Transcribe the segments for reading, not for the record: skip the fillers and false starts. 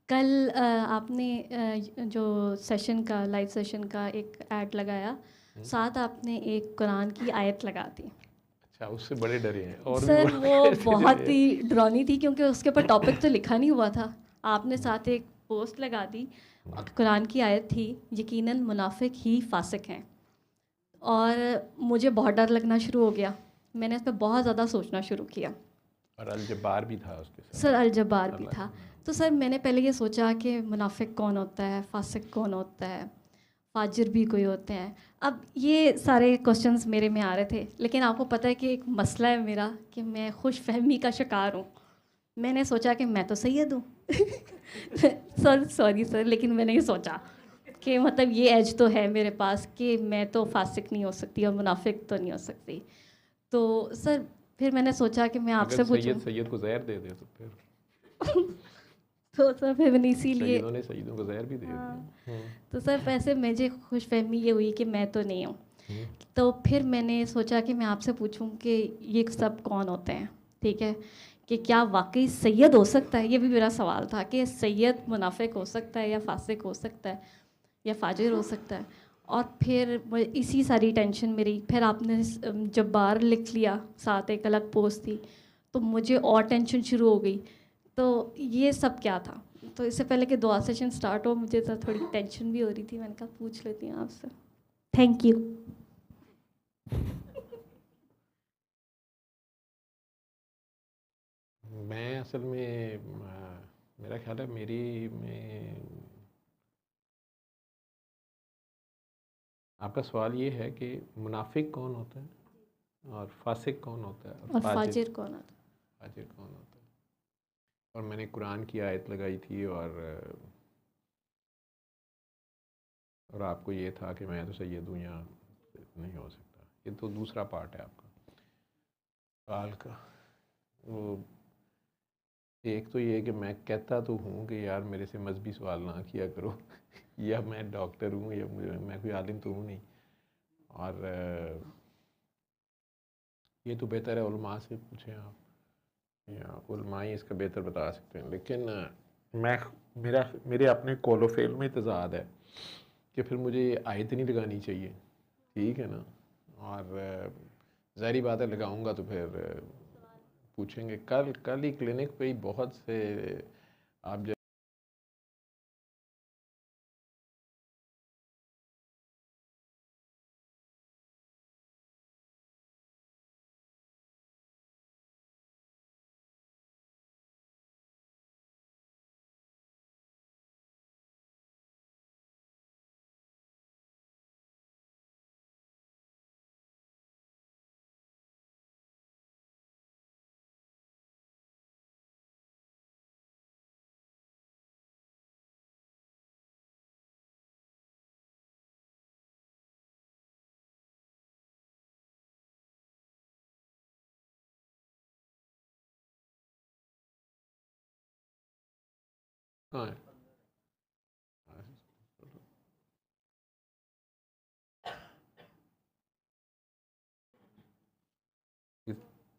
कल आपने जो सेशन का लाइव सेशन का एक ऐड लगाया, हम्म, साथ आपने एक कुरान की आयत लगा दी। अच्छा उससे बड़े डरे हैं और भी सर बड़ा वो कैसे डरे बहुत हैं। ही डरावनी थी क्योंकि उसके ऊपर टॉपिक तो लिखा नहीं हुआ था। आपने हम्म, साथ एक पोस्ट लगा दी, हम्म, कुरान की आयत थी, यकीनन मुनाफिक ही फासिक हैं। और मुझे बहुत डर लगना शुरू हो गया। मैंने इस पे बहुत ज़्यादा सोचना शुरू किया। और अल जब्बार भी था उसके सर साथ। अल जब्बार भी अल्लाह था। का नाम। तो सर मैंने पहले ये सोचा कि मुनाफिक कौन होता है, फासिक कौन होता है, फाजिर भी कोई होते हैं। अब ये सारे क्वेश्चंस मेरे में आ रहे थे, लेकिन आपको पता है कि एक मसला है मेरा कि मैं खुश फहमी का शिकार हूँ। मैंने सोचा कि मैं तो सैयद हूँ। सर सॉरी सर, लेकिन मैंने ये सोचा कि मतलब ये एज तो है मेरे पास कि मैं तो फासिक नहीं हो सकती और मुनाफिक तो नहीं हो सकती। तो सर फिर मैंने सोचा कि मैं अगर आपसे सैयद पूछूं। सैयद को जहर दे दे तो फिर तो सर फिर मैंने इसीलिए, सैयदों ने सैयदों को जहर भी दे हाँ, दिया। तो सर वैसे मुझे खुशफहमी ये हुई कि मैं तो नहीं हूँ। हम्म, तो फिर मैंने सोचा कि मैं आपसे पूछूं कि ये सब कौन होते हैं, ठीक है, कि क्या वाकई सैयद हो सकता है। ये भी मेरा सवाल था कि सैयद मुनाफिक हो सकता है या फासिक हो सकता है या फाजिर हो सकता है। और फिर इसी सारी टेंशन मेरी, फिर आपने जब्बार लिख लिया, साथ एक अलग पोस्ट थी, तो मुझे और टेंशन शुरू हो गई। तो ये सब क्या था। तो इससे पहले कि दुआ सेशन स्टार्ट हो, मुझे तो थोड़ी टेंशन भी हो रही थी। मैंने कहा पूछ लेती हूँ आपसे। Thank you. मैं असल में मेरा ख्याल है मेरी में आपका सवाल ये है कि मुनाफिक कौन होता है और फासिक कौन होता है और और फाजिर फाजिर कौन आता। फाजिर कौन होता है। और मैंने कुरान की आयत लगाई थी और आपको ये था कि मैं तो सैयद हूँ या नहीं हो सकता। ये तो दूसरा पार्ट है आपका सवाल का। वो एक तो ये है कि मैं कहता तो हूँ कि यार मेरे से मजहबी सवाल ना किया करो या मैं डॉक्टर हूँ या मैं कोई आलिम तो हूँ नहीं। और ये तो बेहतर है उलमा से पूछें आप, या उलमा ही इसका बेहतर बता सकते हैं। लेकिन मैं मेरे अपने कौलो फेल में तजाद है कि फिर मुझे ये आयत नहीं लगानी चाहिए, ठीक है ना। और ज़ाहिर बात है लगाऊंगा तो फिर पूछेंगे। कल कल ही क्लिनिक पे ही बहुत से आप कहाँ है।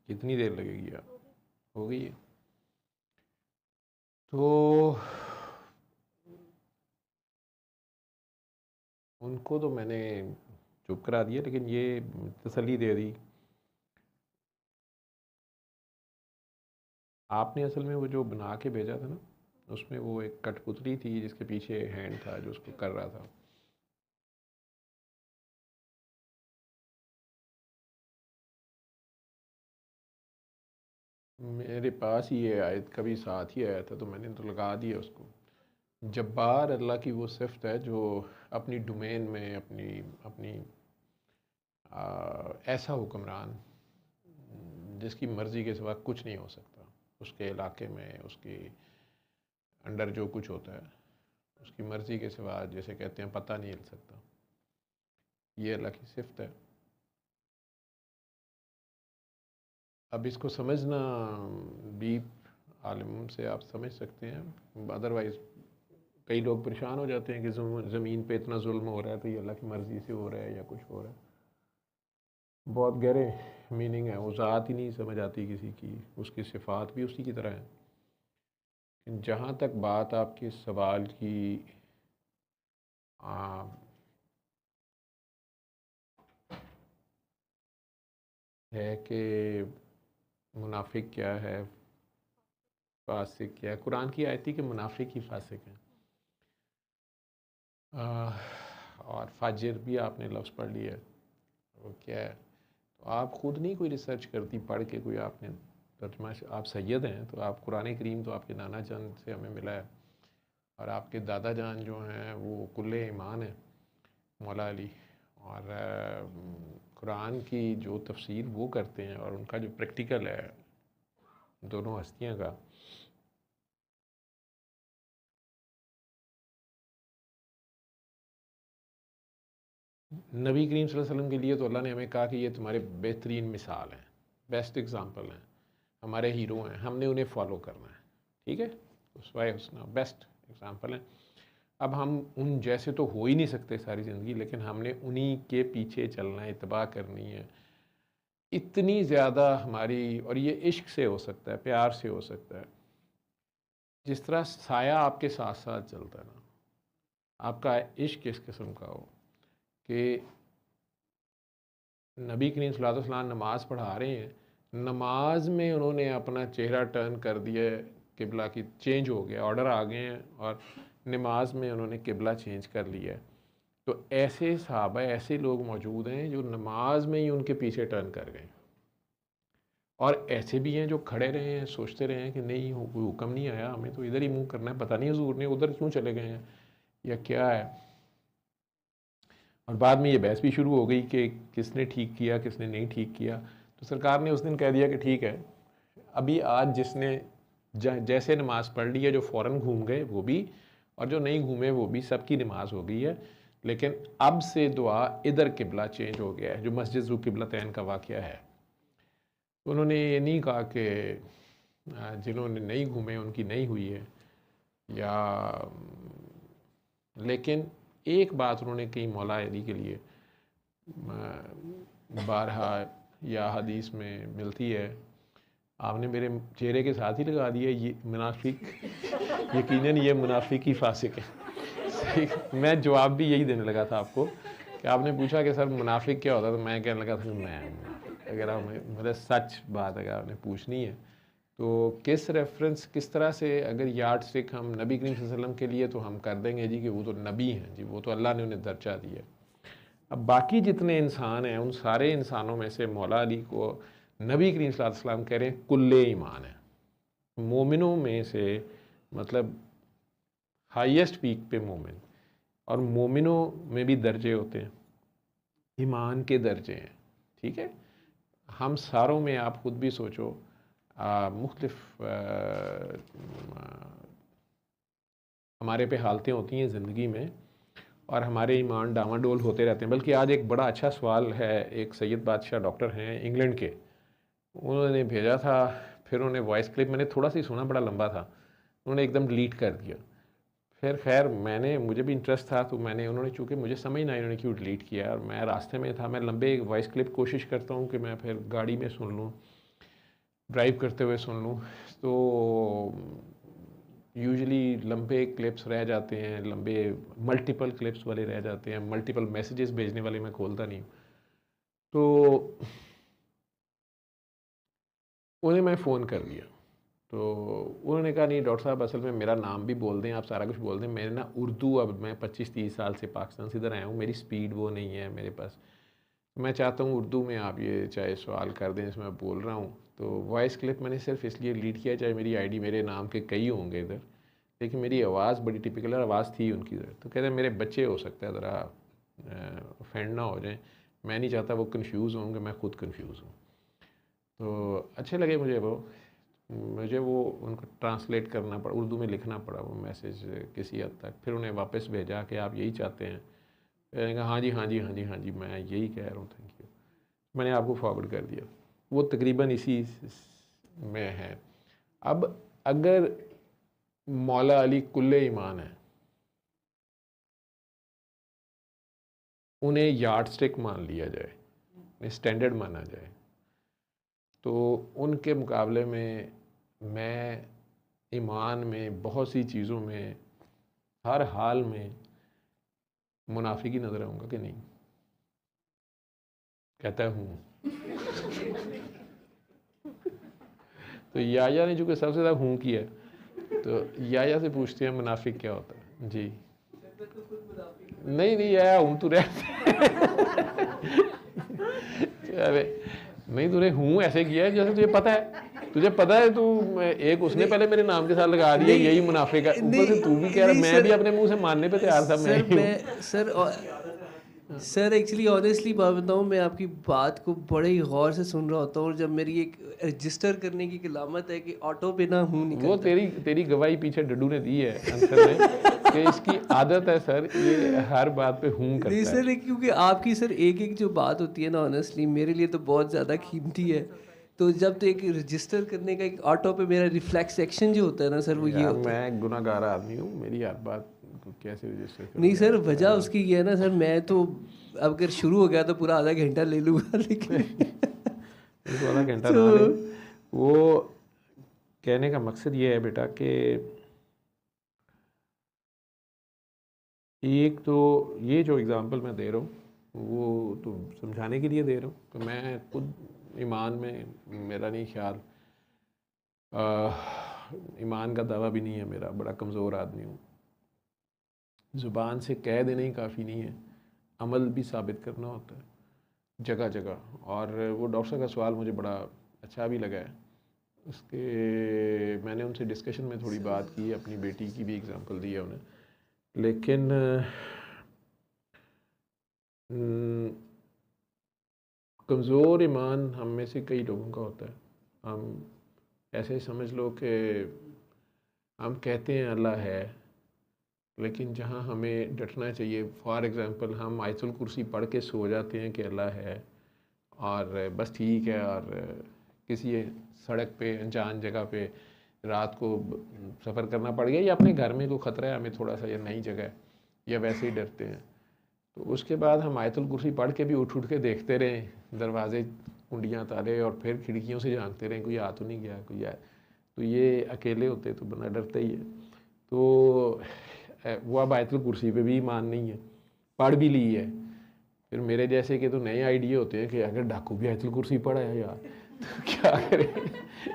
कितनी देर लगेगी आप, हो गई है। तो उनको तो मैंने चुप करा दिया, लेकिन ये तसल्ली दे दी। आपने असल में वो जो बना के भेजा था ना, उसमें वो एक कठपुतली थी जिसके पीछे हैंड था जो उसको कर रहा था। मेरे पास ही ये आयत कभी साथ ही आया था तो मैंने तो लगा दिया उसको। जब्बार अल्लाह की वो सिफ्त है जो अपनी डोमेन में अपनी अपनी ऐसा हुक्मरान जिसकी मर्ज़ी के सिवा कुछ नहीं हो सकता। उसके इलाके में उसके अंडर जो कुछ होता है उसकी मर्ज़ी के सिवा, जैसे कहते हैं, पता नहीं हिल सकता। ये अल्लाह की सिफ्त है। अब इसको समझना डीप आलिम से आप समझ सकते हैं, अदरवाइज़ कई लोग परेशान हो जाते हैं कि ज़मीन पे इतना जुल्म हो रहा है तो ये अल्लाह की मर्ज़ी से हो रहा है या कुछ हो रहा है। बहुत गहरे मीनिंग है, वो ज़ात ही नहीं समझ आती किसी की। उसकी सिफ़ात भी उसी की तरह है जहाँ तक बात आपके सवाल की आ, है कि मुनाफिक क्या है, फासिक क्या है, कुरान की आयत थी कि मुनाफिक ही फासिक है। और फाजिर भी आपने लफ्ज़ पढ़ लिया है, वो क्या है? तो आप ख़ुद नहीं कोई रिसर्च करती पढ़ के, कोई आपने तर्जमा, आप सैयद हैं तो आप कुरान करीम तो आपके नाना जान से हमें मिला है, और आपके दादा जान जो हैं वो कुल्ले ईमान है मौला अली, और कुरान की जो तफसीर वो करते हैं और उनका जो प्रैक्टिकल है दोनों हस्तियाँ का, नबी करीम सल्लल्लाहु अलैहि वसल्लम के लिए तो अल्लाह ने हमें कहा कि ये तुम्हारे बेहतरीन मिसाल हैं, बेस्ट एग्ज़ाम्पल हैं, हमारे हीरो हैं, हमने उन्हें फॉलो करना है। ठीक है, उसवाए हुस्ना बेस्ट एग्ज़ाम्पल हैं। अब हम उन जैसे तो हो ही नहीं सकते सारी ज़िंदगी, लेकिन हमने उन्हीं के पीछे चलना है, इत्तबा करनी है। इतनी ज़्यादा हमारी, और ये इश्क से हो सकता है, प्यार से हो सकता है, जिस तरह साया आपके साथ साथ चलता है ना, आपका इश्क इस किस्म का हो कि नबी करीम सल्लल्लाहु अलैहि वसल्लम नमाज़ पढ़ा रहे हैं, नमाज में उन्होंने अपना चेहरा टर्न कर दिया है, किबला की चेंज हो गया, ऑर्डर आ गए हैं, और नमाज में उन्होंने किबला चेंज कर लिया है। तो ऐसे सहाबा, ऐसे लोग मौजूद हैं जो नमाज में ही उनके पीछे टर्न कर गए, और ऐसे भी हैं जो खड़े रहे हैं, सोचते रहे हैं कि नहीं कोई हुक्म नहीं आया, हमें तो इधर ही मुँह करना है, पता नहीं हुजूर ने उधर क्यों चले गए हैं या क्या है। और बाद में ये बहस भी शुरू हो गई कि किसने ठीक किया, किसने नहीं ठीक किया। तो सरकार ने उस दिन कह दिया कि ठीक है, अभी आज जिसने जैसे नमाज़ पढ़ ली है, जो फ़ौरन घूम गए वो भी, और जो नहीं घूमे वो भी, सबकी नमाज हो गई है। लेकिन अब से दुआ इधर किबला चेंज हो गया है, जो मस्जिद ज़ू किबलतैन का वाक़या है। तो उन्होंने ये नहीं कहा कि जिन्होंने नहीं घूमे उनकी नहीं हुई है, या लेकिन एक बात उन्होंने कही मौला अली के लिए, बारहा या हदीस में मिलती है, आपने मेरे चेहरे के साथ ही लगा दिया ये मुनाफिक, यकीनन ये मुनाफिक ही फासिक है। सही, मैं जवाब भी यही देने लगा था आपको कि आपने पूछा कि सर मुनाफिक क्या होता है, तो मैं कहने लगा था कि मैं, अगर आप मतलब सच बात अगर आपने पूछनी है तो किस रेफरेंस, किस तरह से, अगर यार्ड स्टिक हम नबी करीम सल्लल्लाहु अलैहि वसल्लम के लिए तो हम कर देंगे जी कि वो तो नबी हैं जी, वो तो अल्लाह ने उन्हें दर्जा दिया। अब बाकी जितने इंसान हैं उन सारे इंसानों में से मौला अली को नबी करीम सल्लल्लाहु अलैहि वसल्लम कह रहे हैं कुल्ले ईमान है, मोमिनों में से, मतलब हाईएस्ट पीक पे मोमिन, और मोमिनों में भी दर्जे होते हैं, ईमान के दर्जे हैं। ठीक है, हम सारों में आप ख़ुद भी सोचो, मुख्तलिफ हमारे पे हालतें होती हैं ज़िंदगी में, और हमारे ईमान डामाडोल होते रहते हैं। बल्कि आज एक बड़ा अच्छा सवाल है, एक सैयद बादशाह डॉक्टर हैं इंग्लैंड के, उन्होंने भेजा था, फिर उन्होंने वॉइस क्लिप मैंने थोड़ा सा ही सुना, बड़ा लंबा था, उन्होंने एकदम डिलीट कर दिया। फिर खैर मुझे भी इंटरेस्ट था, तो मैंने, उन्होंने, चूँकि मुझे समझ ना आई उन्होंने क्यों डिलीट किया, और मैं रास्ते में था, मैं लंबे वॉइस क्लिप कोशिश करता हूँ कि मैं फिर गाड़ी में सुन लूँ, ड्राइव करते हुए सुन लूँ, तो यूजुअली लंबे क्लिप्स रह जाते हैं, लंबे मल्टीपल क्लिप्स वाले रह जाते हैं, मल्टीपल मैसेजेस भेजने वाले मैं खोलता नहीं हूँ। तो उन्हें मैं फ़ोन कर दिया, तो उन्होंने कहा नहीं डॉक्टर साहब, असल में मेरा नाम भी बोल दें, आप सारा कुछ बोल दें, मैंने ना उर्दू, अब मैं 25-30 साल से पाकिस्तान से इधर आया हूँ, मेरी स्पीड वो नहीं है मेरे पास, मैं चाहता हूँ उर्दू में आप ये चाहे सवाल कर दें, इसमें मैं बोल रहा हूँ। तो वॉइस क्लिप मैंने सिर्फ इसलिए डिलीट किया, चाहे मेरी आईडी मेरे नाम के कई होंगे इधर, लेकिन मेरी आवाज़ बड़ी टिपिकल आवाज़ थी उनकी इधर। तो कहते हैं मेरे बच्चे हो सकता है ज़रा ऑफेंड ना हो जाएं, मैं नहीं चाहता वो कंफ्यूज होंगे, मैं खुद कंफ्यूज हूँ। तो अच्छे लगे मुझे वो उनको ट्रांसलेट करना पड़ा, उर्दू में लिखना पड़ा वो मैसेज किसी हद तक, फिर उन्हें वापस भेजा कि आप यही चाहते हैं। मैंने कहा हाँ जी हाँ जी हाँ जी हाँ जी, मैं यही कह रहा हूँ, थैंक यू, मैंने आपको फॉरवर्ड कर दिया। वो तकरीबन इसी में है। अब अगर मौला अली कुल्ले ईमान है, उन्हें यार्ड स्टिक मान लिया जाए, उन्हें स्टैंडर्ड माना जाए, तो उनके मुकाबले में मैं ईमान में, बहुत सी चीज़ों में, हर हाल में मुनाफिक ही नज़र आऊँगा कि नहीं? कहता हूँ। तो याया ने चूँकि सबसे ज़्यादा हूँ किया है, तो याया से पूछते हैं मुनाफिक क्या होता है। जी नहीं नहीं याया हूँ तू रह। अरे नहीं, तूने हूँ ऐसे किया है जैसे तुझे पता है तू एक उसने पहले मेरे नाम के साथ लगा दिया, यही मुनाफिक है। ऊपर से तू भी कह रहा, मैं भी अपने मुंह से मानने पे तैयार था। सर एक्चुअली ऑनेस्टली बात बताऊँ, मैं आपकी बात को बड़े ही गौर से सुन रहा होता हूँ, और जब मेरी एक रजिस्टर करने की अलामत है कि ऑटो पे ना हूँ निकलता। वो तेरी गवाही पीछे डड्डू ने दी है आंसर में कि इसकी आदत है सर, ये हर बात पे हूँ करता नहीं है। सर, क्योंकि आपकी सर एक एक जो बात होती है ना, ऑनेस्टली मेरे लिए तो बहुत ज़्यादा कीमती है। तो जब तो एक रजिस्टर करने का एक ऑटो पे मेरा रिफ्लेक्स एक्शन जो होता है ना सर, वो ये होता है। मैं गुनाहगार आदमी हूँ, मेरी हर बात को कैसे रजिस्टर करूँ? नहीं सर, वजह उसकी ये है ना सर, मैं तो अब अगर शुरू हो गया तो पूरा आधा घंटा ले लूँगा, लेकिन तो आधा घंटा तो ना ले। वो कहने का मकसद ये है बेटा कि एक तो ये जो एग्ज़ाम्पल मैं दे रहा हूँ वो तो समझाने के लिए दे रहा हूँ कि मैं खुद ईमान में, मेरा नहीं ख्याल, ईमान का दावा भी नहीं है मेरा, बड़ा कमज़ोर आदमी हूँ। ज़ुबान से कह देना ही काफ़ी नहीं है, अमल भी साबित करना होता है जगह जगह। और वो डॉक्टर साहब का सवाल मुझे बड़ा अच्छा भी लगा है। उसके मैंने उनसे डिस्कशन में थोड़ी बात की, अपनी बेटी की भी एग्ज़ाम्पल दी है उन्हें। लेकिन कमज़ोर ईमान हम में से कई लोगों का होता है। हम ऐसे समझ लो कि हम कहते हैं अल्लाह है, लेकिन जहाँ हमें डटना चाहिए, फॉर एग्ज़ाम्पल हम आयतुल कुर्सी पढ़ के सो जाते हैं कि अल्लाह है, और बस ठीक है, और किसी सड़क पे अनजान जगह पे रात को सफ़र करना पड़ गया, या अपने घर में कोई ख़तरा है हमें थोड़ा सा, या नई जगह है, या वैसे ही डरते हैं, तो उसके बाद हम आयतुल कुर्सी पढ़ के भी उठ के देखते रहें दरवाजे, कुंडियाँ, ताले, और फिर खिड़कियों से झांकते रहें कोई आ तो नहीं गया, कोई आए। तो ये अकेले होते तो बंदा डरता ही है। तो वो अब आयतुल कुर्सी पे भी ईमान नहीं है, पढ़ भी ली है। फिर मेरे जैसे के तो नए आइडिया होते हैं कि अगर डाकू भी आयतुल कुर्सी पढ़ा है यार तो क्या करें।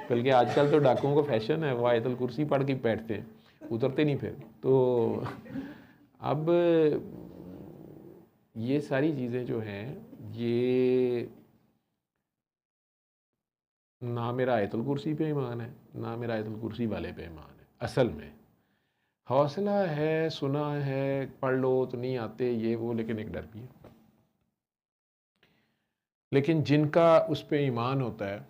बल्कि आजकल तो डाकुओं का फैशन है, वो आयतुल कुर्सी पढ़ के बैठते हैं, उतरते नहीं फिर। तो अब ये सारी चीज़ें जो हैं, ये ना मेरा आयतुल कुर्सी पे ईमान है, ना मेरा आयतुल कुर्सी वाले पे ईमान है। असल में हौसला है, सुना है, पढ़ लो तो नहीं आते ये वो, लेकिन एक डर भी है। लेकिन जिनका उस पर ईमान होता है,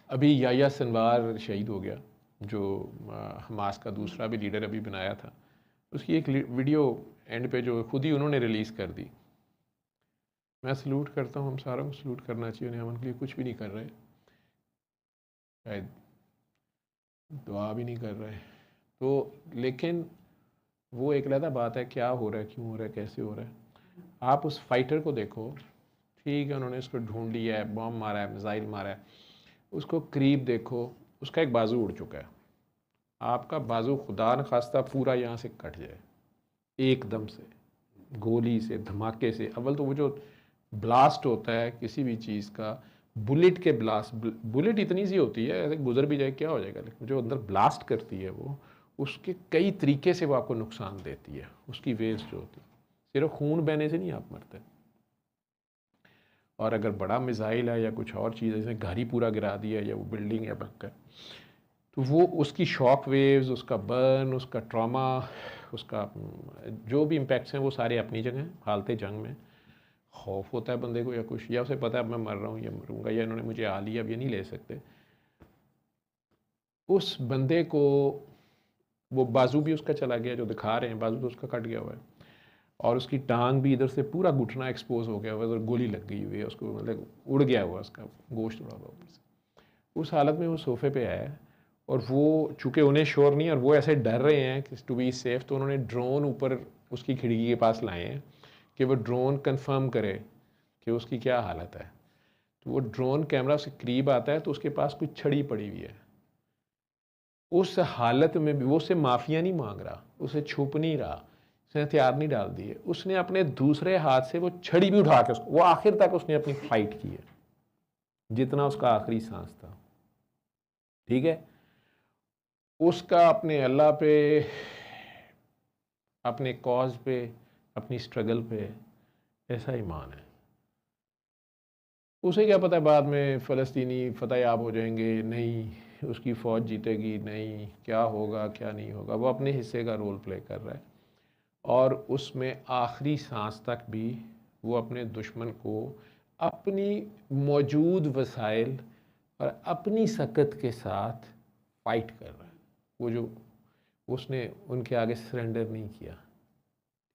अभी याया सिनवार शहीद हो गया, जो हमास का दूसरा भी लीडर अभी बनाया था, उसकी एक वीडियो एंड पे जो खुद ही उन्होंने रिलीज़ कर दी। मैं सलूट करता हूँ, हम सारों को सलूट करना चाहिए, उन्हें हम उनके लिए कुछ भी नहीं कर रहे, शायद दुआ भी नहीं कर रहे तो, लेकिन वो एक अलग बात है, क्या हो रहा है, क्यों हो रहा है, कैसे हो रहा है। आप उस फाइटर को देखो, ठीक है उन्होंने उसको ढूंढ लिया है, बॉम्ब मारा है, मिसाइल मारा है, उसको करीब देखो, उसका एक बाजू उड़ चुका है। आपका बाजू खुदा न खास्ता पूरा यहाँ से कट जाए एकदम से, गोली से, धमाके से। अव्वल तो वो जो ब्लास्ट होता है किसी भी चीज़ का, बुलेट के ब्लास्ट, बुलेट इतनी सी होती है ऐसे गुजर भी जाए क्या हो जाएगा, लेकिन जो अंदर ब्लास्ट करती है वो, उसके कई तरीके से वो आपको नुकसान देती है। उसकी वेव्स जो होती है, सिर्फ खून बहने से नहीं आप मरते। और अगर बड़ा मिसाइल है या कुछ और चीज़, जैसे घर ही पूरा गिरा दिया या वो बिल्डिंग या बंकर, तो वो उसकी शॉक वेव्स, उसका बर्न, उसका ट्रॉमा, उसका जो भी इम्पैक्ट्स हैं वो सारे अपनी जगह हैं। हालते जंग में खौफ होता है बंदे को, या कुछ, या उसे पता है अब मैं मर रहा हूँ या मरूंगा, या इन्होंने मुझे आ लिया, अब ये नहीं ले सकते। उस बंदे को वो बाजू भी उसका चला गया, जो दिखा रहे हैं बाजू तो उसका कट गया हुआ है, और उसकी टांग भी इधर से पूरा घुटना एक्सपोज हो गया हुआ है, और गोली लग गई हुई है उसको, मतलब उड़ गया हुआ उसका गोश्त उड़ा हुआ ऊपर से। उस हालत में वो सोफे पे आया, और वो चूँकि उन्हें श्योर नहीं, और वो ऐसे डर रहे हैं कि टू बी सेफ, तो उन्होंने ड्रोन ऊपर उसकी खिड़की के पास लाए हैं कि वो ड्रोन कंफर्म करे कि उसकी क्या हालत है। तो वो ड्रोन कैमरा उसके करीब आता है तो उसके पास कुछ छड़ी पड़ी हुई है, उस हालत में भी वो उससे माफ़िया नहीं मांग रहा, उसे छुप नहीं रहा, उसने हथियार नहीं डाल दिए, उसने अपने दूसरे हाथ से वो छड़ी भी उठा के वो आखिर तक उसने अपनी फाइट की है, जितना उसका आखिरी सांस था। ठीक है, उसका अपने अल्लाह पे, अपने कॉज पे, अपनी स्ट्रगल पे ऐसा ईमान है। उसे क्या पता है बाद में फ़लस्तीनी फतह याब हो जाएंगे, नहीं उसकी फ़ौज जीतेगी, नहीं क्या होगा क्या नहीं होगा। वो अपने हिस्से का रोल प्ले कर रहा है और उसमें आखिरी सांस तक भी वो अपने दुश्मन को अपनी मौजूद वसाइल और अपनी सकत के साथ फाइट कर रहा है। वो जो उसने उनके आगे सरेंडर नहीं किया।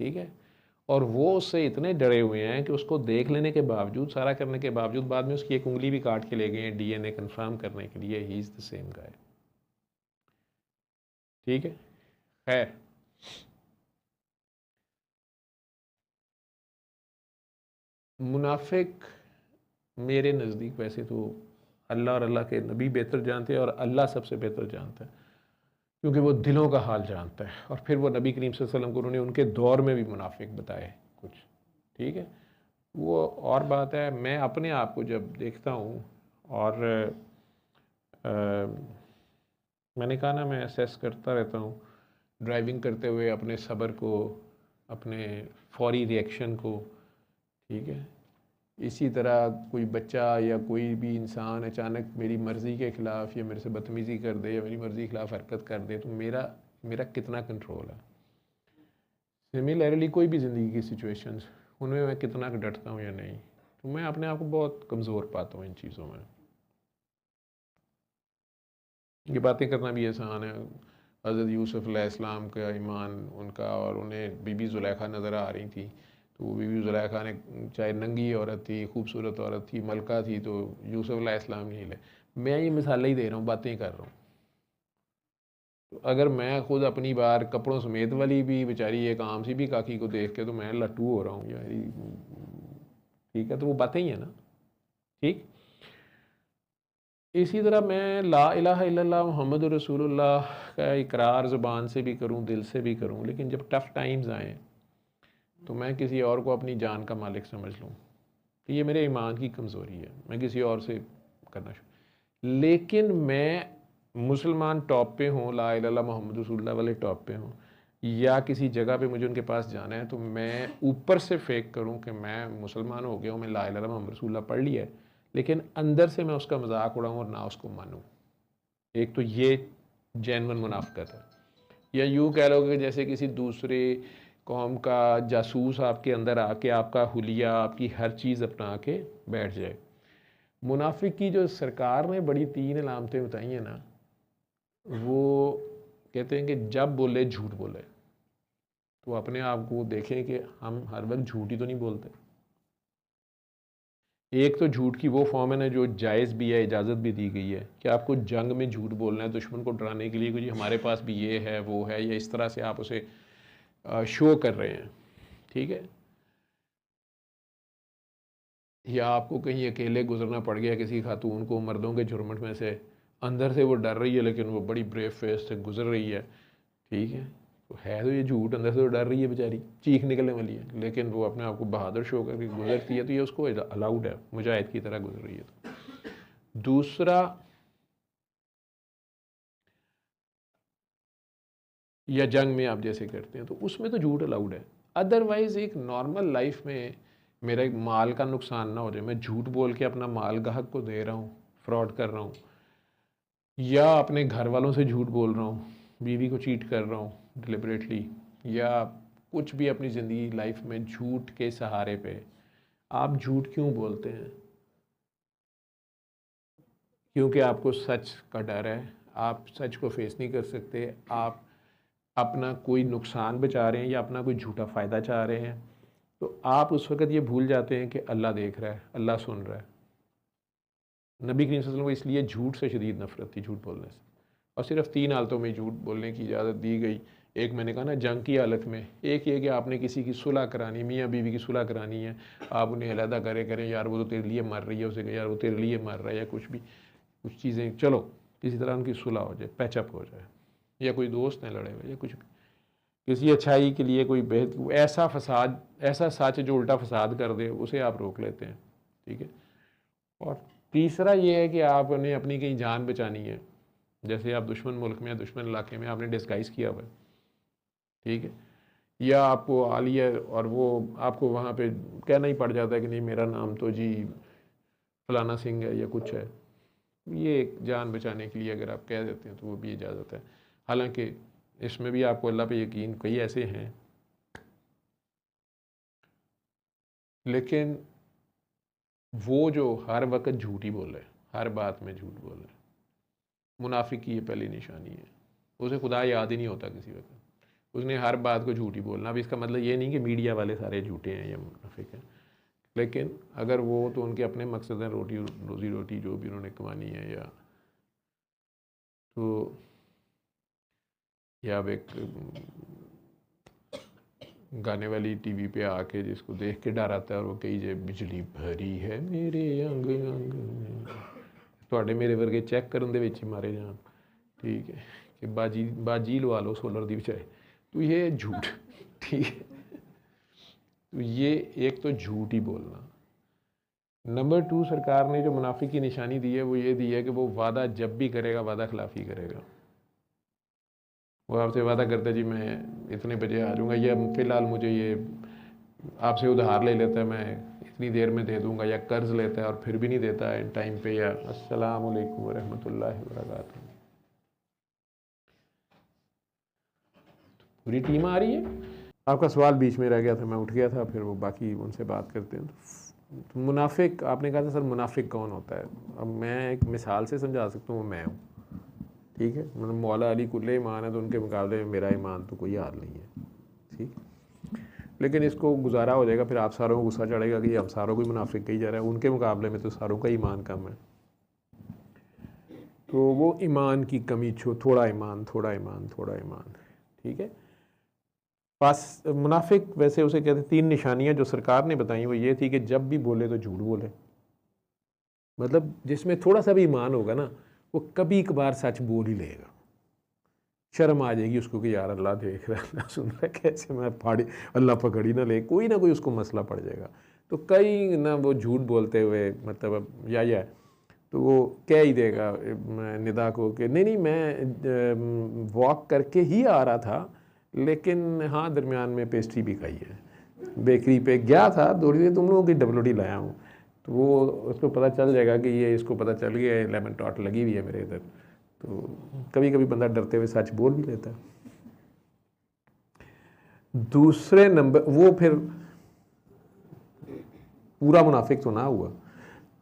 ठीक है, और वो उससे इतने डरे हुए हैं कि उसको देख लेने के बावजूद, सारा करने के बावजूद, बाद में उसकी एक उंगली भी काट के ले गए हैं डीएनए कंफर्म करने के लिए he is the same guy. ठीक है, खैर मुनाफिक मेरे नज़दीक वैसे तो अल्लाह और अल्लाह के नबी बेहतर जानते हैं और अल्लाह सबसे बेहतर जानता है, क्योंकि वो दिलों का हाल जानता है। और फिर वो नबी करीम सल्लल्लाहु अलैहि वसल्लम को उन्होंने उनके दौर में भी मुनाफिक बताए कुछ। ठीक है, वो और बात है। मैं अपने आप को जब देखता हूँ और मैंने कहा ना, मैं असेस करता रहता हूँ ड्राइविंग करते हुए अपने सब्र को, अपने फौरी रिएक्शन को। ठीक है, इसी तरह कोई बच्चा या कोई भी इंसान अचानक मेरी मर्ज़ी के ख़िलाफ़ या मेरे से बदतमीज़ी कर दे या मेरी मर्ज़ी के ख़िलाफ़ हरकत कर दे तो मेरा कितना कंट्रोल है। सिमिलरली कोई भी ज़िंदगी की सिचुएशंस, उनमें मैं कितना डरता हूँ या नहीं, तो मैं अपने आप को बहुत कमज़ोर पाता हूँ इन चीज़ों में। ये बातें करना भी आसान है। हज़रत यूसुफ़ अलैहिस्सलाम का ईमान उनका, और उन्हें बीबी ज़ुलेखा नज़र आ रही थी, तो वो बीबी ज़ुलेखा ने, चाहे नंगी औरत थी, खूबसूरत औरत थी, मलका थी, तो यूसुफ़ अलैहिस्सलाम नहीं हिले। मैं ये मिसालें ही दे रहा हूँ, बातें कर रहा हूँ। तो अगर मैं खुद अपनी बार कपड़ों समेत वाली भी बेचारी एक आम सी भी काकी को देख के तो मैं लट्टू हो रहा हूँ यार। ठीक है, तो वो बातें ही है ना। ठीक, इसी तरह मैं ला इलाहा इल्लल्लाह मुहम्मद रसूलुल्लाह का इकरार ज़ुबान से भी करूं, दिल से भी करूं, लेकिन जब टफ़ टाइम्स आएँ तो मैं किसी और को अपनी जान का मालिक समझ लूं, तो ये मेरे ईमान की कमज़ोरी है। मैं किसी और से करना लेकिन मैं मुसलमान टॉप पे हूँ, ला इलाहा इल्लल्लाह मुहम्मद रसूलुल्लाह वाले टॉप पे हूँ, या किसी जगह पे मुझे उनके पास जाना है, तो मैं ऊपर से फेक करूँ कि मैं मुसलमान हो गया हूँ, मैं ला इलाहा इल्लल्लाह मुहम्मद रसूलुल्लाह पढ़ लिया है, लेकिन अंदर से मैं उसका मजाक उड़ाऊँ और ना उसको मानूँ। एक तो ये जेन्युइन मुनाफ़िक़त है। या यूँ कह लो कि जैसे किसी दूसरे कौम का जासूस आपके अंदर आके आपका हुलिया, आपकी हर चीज़ अपना के बैठ जाए। मुनाफिक की जो सरकार ने बड़ी 3 अलामतें बताई हैं ना, वो कहते हैं कि जब बोले झूठ बोले, तो अपने आप को देखें कि हम हर वक्त झूठ ही तो नहीं बोलते। एक तो झूठ की वो फॉर्म है ना जो जायज़ भी है, इजाज़त भी दी गई है कि आपको जंग में झूठ बोलना है दुश्मन को डराने के लिए, कि जी हमारे पास भी ये है वो है, या इस तरह से आप उसे शो कर रहे हैं। ठीक है, या आपको कहीं अकेले गुजरना पड़ गया किसी खातून को मर्दों के झुरमुट में से, अंदर से वो डर रही है लेकिन वो बड़ी ब्रेव फेस से गुजर रही है। ठीक है तो ये झूठ, अंदर से तो डर रही है बेचारी, चीख निकलने वाली है, लेकिन वो अपने आप को बहादुर शो करके गुजरती है, तो ये उसको अलाउड है, मुजाहिद की तरह गुजर रही है। तो दूसरा, या जंग में आप जैसे करते हैं तो उसमें तो झूठ अलाउड है। अदरवाइज़ एक नॉर्मल लाइफ में मेरा एक माल का नुकसान ना हो जाए, मैं झूठ बोल के अपना माल ग्राहक को दे रहा हूँ, फ्रॉड कर रहा हूँ, या अपने घर वालों से झूठ बोल रहा हूँ, बीवी को चीट कर रहा हूँ डिलिबरेटली, या कुछ भी अपनी ज़िंदगी लाइफ में झूठ के सहारे पे। आप झूठ क्यों बोलते हैं? क्योंकि आपको सच का डर है, आप सच को फेस नहीं कर सकते, आप अपना कोई नुकसान बचा रहे हैं या अपना कोई झूठा फ़ायदा चाह रहे हैं, तो आप उस वक़्त ये भूल जाते हैं कि अल्लाह देख रहा है, अल्लाह सुन रहा है। नबी करीम सल्लल्लाहु अलैहि वसल्लम को इसलिए झूठ से शदीद नफ़रत थी, झूठ बोलने से, और सिर्फ 3 हालतों में झूठ बोलने की इजाज़त दी गई। एक मैंने कहा ना जंग की हालत में, एक ये कि आपने किसी की सुलह करानी, मियाँ बीवी की सुलह करानी है, आप उन्हें अलहदा करें यार वो तो तेरे लिए मर रही है, उसे यार वो तेरे लिए मर रहा है, या कुछ भी कुछ चीज़ें, चलो किसी तरह उनकी सुलह हो जाए, पैचअप हो जाए, या कोई दोस्त हैं लड़े हुए या कुछ भी, किसी अच्छाई के लिए कोई ऐसा फसाद, ऐसा सच जो उल्टा फसाद कर दे, उसे आप रोक लेते हैं, ठीक है। और तीसरा ये है कि आपने अपनी कहीं जान बचानी है, जैसे आप दुश्मन मुल्क में, दुश्मन इलाके में आपने डिस्गाइज किया हुआ है, ठीक है, या आपको आलिया और वो आपको वहाँ पे कहना ही पड़ जाता है कि नहीं मेरा नाम तो जी फलाना सिंह है या कुछ है, ये जान बचाने के लिए अगर आप कह देते हैं तो वो भी इजाज़त है। हालांकि इसमें भी आपको अल्लाह पे यकीन, कई ऐसे हैं लेकिन वो जो हर वक्त झूठ ही बोले, हर बात में झूठ बोले, मुनाफिक की ये पहली निशानी है। उसे खुदा याद ही नहीं होता किसी वक्त, उसने हर बात को झूठ ही बोलना। अब इसका मतलब ये नहीं कि मीडिया वाले सारे झूठे हैं या मुनाफिक हैं, लेकिन अगर वो तो उनके अपने मकसद हैं, रोज़ी रोटी जो भी उन्होंने कमानी है, या अब एक गाने वाली टीवी पे आके जिसको देख के डर आता है और वो कही जाए बिजली भरी है मेरे अंग अंग में, थोड़े मेरे वर्गे चेक करन दे विच ही मारे जान, ठीक है, कि बाजी लवा लो सोलर दी बचाए, तो ये झूठ, ठीक है। तो ये एक तो झूठ ही बोलना। नंबर 2, सरकार ने जो मुनाफिक की निशानी दी है वो ये दी है कि वो वादा जब भी करेगा वादा खिलाफी करेगा। वो आपसे वादा करता है जी मैं इतने बजे आ जाऊँगा, या फ़िलहाल मुझे ये आपसे उधार ले लेता है मैं इतनी देर में दे दूँगा, या कर्ज़ लेता है और फिर भी नहीं देता है टाइम पे, या अस्सलामु अलैकुम व रहमतुल्लाहि व बरकातहू। पूरी टीम आ रही है। आपका सवाल बीच में रह गया था, मैं उठ गया था, फिर वो बाकी उनसे बात करते हैं। तो मुनाफिक, आपने कहा था सर मुनाफिक कौन होता है। अब मैं एक मिसाल से समझा सकता हूँ, वो मैं हूँ, ठीक है। मतलब मौला अली कुल्ले ईमान है तो उनके मुकाबले में मेरा ईमान तो कोई हाल नहीं है, ठीक। लेकिन इसको गुजारा हो जाएगा, फिर आप सारों को गुस्सा चढ़ेगा कि हम सारों को मुनाफिक कही जा रहा है, उनके मुकाबले में तो सारों का ईमान कम है। तो वो ईमान की कमी, थोड़ा ईमान, ठीक है। पास मुनाफिक वैसे उसे कहते हैं, 3 निशानियां जो सरकार ने बताई वो ये थी कि जब भी बोले तो झूठ बोले, मतलब जिसमें थोड़ा सा भी ईमान होगा ना वो कभी कभार सच बोल ही लेगा। शर्म आ जाएगी उसको कि यार अल्लाह देख रहा है, अल्लाह सुन रहा है, कैसे मैं फाड़ी, अल्लाह पकड़ ही ना ले, कोई ना कोई उसको मसला पड़ जाएगा। तो कई ना वो झूठ बोलते हुए, मतलब या तो वो कह ही देगा निदा को कि नहीं मैं वॉक करके ही आ रहा था, लेकिन हाँ दरमियान में पेस्ट्री भी खाई है, बेकरी पे गया था, थोड़ी देर तुम लोगों की डबलोटी लाया हूँ। तो वो उसको पता चल जाएगा कि ये इसको पता चल गया है लेमन टॉट लगी हुई है मेरे इधर। तो कभी कभी बंदा डरते हुए सच बोल भी लेता है। दूसरे नंबर, वो फिर पूरा मुनाफिक तो ना हुआ।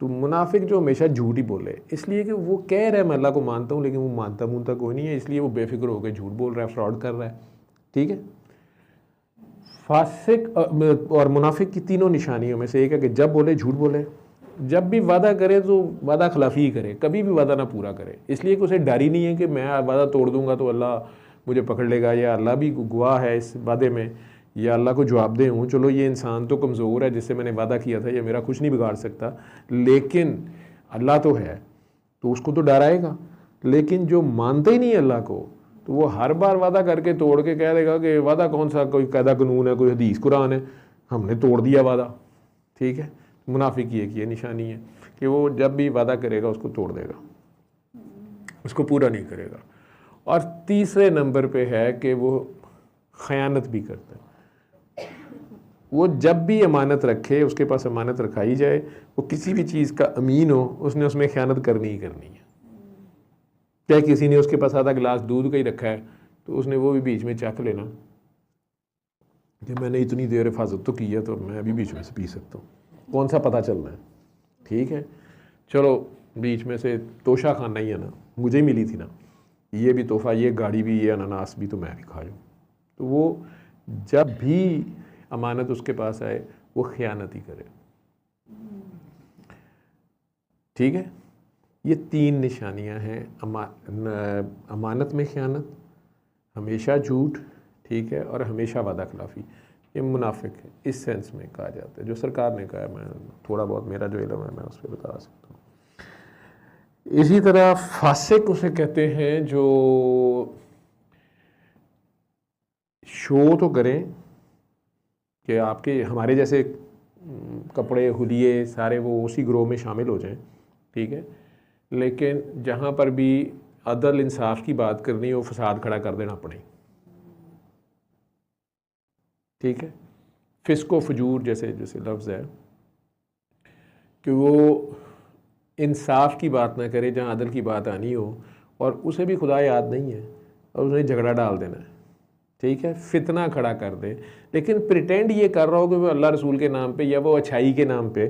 तो मुनाफिक जो हमेशा झूठ ही बोले, इसलिए कि वो कह रहा है मैं अल्लाह को मानता हूँ, लेकिन वो मानता कोई नहीं है, इसलिए वो बेफिक्र होकर झूठ बोल रहा है, फ्रॉड कर रहा है, ठीक है। फासिक और मुनाफिक की तीनों निशानियों में से एक है कि जब बोले झूठ बोले, जब भी वादा करे तो वादा खिलाफी ही करे, कभी भी वादा ना पूरा करे, इसलिए कि उसे डर ही नहीं है कि मैं वादा तोड़ दूंगा तो अल्लाह मुझे पकड़ लेगा, या अल्लाह भी गवाह है इस वादे में, या अल्लाह को जवाबदेह हूँ, चलो ये इंसान तो कमज़ोर है जिससे मैंने वादा किया था, ये मेरा कुछ नहीं बिगाड़ सकता, लेकिन अल्लाह तो है, तो उसको तो डर आएगा। लेकिन जो मानते ही नहीं अल्लाह को, तो वो हर बार वादा करके तोड़ के कह देगा कि वादा कौन सा, कोई कायदा कानून है, कोई हदीस कुरान है, हमने तोड़ दिया वादा, ठीक है। मुनाफिक की एक ये निशानी है कि वो जब भी वादा करेगा उसको तोड़ देगा, उसको पूरा नहीं करेगा। और तीसरे नंबर पे है कि वो ख़यानत भी करता है। वो जब भी अमानत रखे, उसके पास अमानत रखाई जाए, वो किसी भी चीज़ का अमीन हो, उसने उसमें ख़यानत करनी ही करनी है। क्या किसी ने उसके पास आधा गिलास दूध का ही रखा है तो उसने वो भी बीच में चख लेना कि मैंने इतनी देर हिफाजत तो की है तो मैं अभी बीच में से पी सकता हूँ, कौन सा पता चलना है, ठीक है। चलो बीच में से तोशा खाना ही है ना, मुझे ही मिली थी ना, ये भी तोहफा, ये गाड़ी भी, ये अनानास भी, तो मैं भी खा लूँ। तो वो जब भी अमानत उसके पास आए वो ख़यानत ही करे, ठीक है। ये 3 निशानियां हैं अमानत में ख़यानत, हमेशा झूठ, ठीक है, और हमेशा वादा खिलाफ़ी। ये मुनाफिक है इस सेंस में कहा जाता है, जो सरकार ने कहा है, मैं थोड़ा बहुत मेरा जो इल्म है मैं उस पर बता सकता हूँ। इसी तरह फासिक उसे कहते हैं जो शो तो करें कि आपके हमारे जैसे कपड़े हुलिये सारे वो उसी ग्रोह में शामिल हो जाएं, ठीक है, लेकिन जहाँ पर भी अदल इंसाफ की बात करनी हो फसाद खड़ा कर देना अपने, ठीक है। फिस्को फजूर जैसे जैसे लफ्ज़ है कि वो इंसाफ की बात ना करे जहाँ अदल की बात आनी हो, और उसे भी खुदा याद नहीं है और उसने झगड़ा डाल देना है, ठीक है, फितना खड़ा कर दे, लेकिन प्रिटेंड ये कर रहा हो कि वो अल्लाह रसूल के नाम पे या वो अच्छाई के नाम पे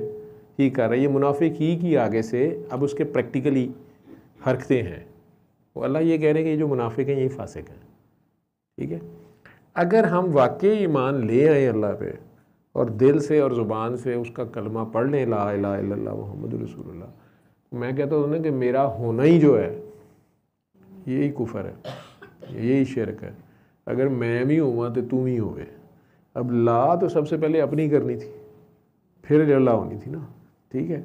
ही कर रहा है, ये मुनाफिक ही की आगे से अब उसके प्रैक्टिकली हरकतें हैं। वो अल्लाह ये कह रहे हैं कि ये जो मुनाफिक हैं यही फासिक हैं, ठीक है। अगर हम वाकई ईमान ले आए अल्लाह पे और दिल से और ज़ुबान से उसका कलमा पढ़ लें, ला इलाहा इल्लल्लाह मुहम्मदुर रसूलुल्लाह, मैं कहता हूँ ना कि मेरा होना ही जो है यही कुफर है, यही शिरक है। अगर मैं भी हुआ तो तुम ही होवे। अब ला तो सबसे पहले अपनी करनी थी, फिर अल्लाह होनी थी ना, ठीक है।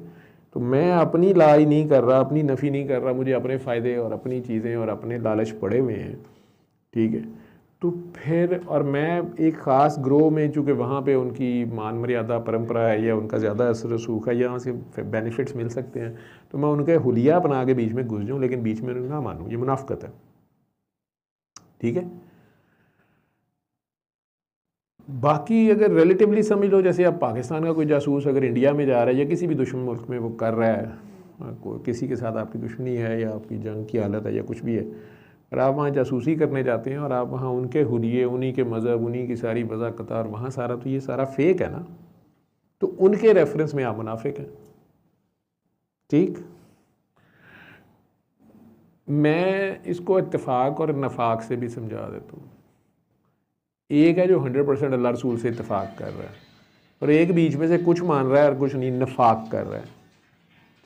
तो मैं अपनी ला ही नहीं कर रहा, अपनी नफ़ी नहीं कर रहा, मुझे अपने फ़ायदे और अपनी चीज़ें और अपने लालच पड़े हुए हैं, ठीक है। तो फिर और मैं एक ख़ास ग्रोह में, चूँकि वहाँ पे उनकी मान मर्यादा परंपरा है या उनका ज़्यादा असर रसूख है, यहाँ से बेनिफिट्स मिल सकते हैं, तो मैं उनके हुलिया बना के बीच में घुस जाऊँ, लेकिन बीच में ना मानूँ, ये मुनाफ़िकत है, ठीक है। बाकी अगर रिलेटिवली समझ लो, जैसे अब पाकिस्तान का कोई जासूस अगर इंडिया में जा रहा है या किसी भी दुश्मन मुल्क में वो कर रहा है, किसी के साथ आपकी दुश्मनी है या आपकी जंग की हालत है या कुछ भी है, और आप वहाँ जासूसी करने जाते हैं और आप वहाँ उनके हुलिये, उन्हीं के मज़हब, उन्हीं की सारी वज़ा कतार वहाँ सारा, तो ये सारा फेक है ना, तो उनके रेफरेंस में आप मुनाफिक हैं, ठीक। मैं इसको इत्तेफाक और नफाक से भी समझा देता हूँ। एक है जो 100% अल्लाह रसूल से इत्तेफाक कर रहा है, और एक बीच में से कुछ मान रहा है और कुछ नहीं, नफाक कर रहा है,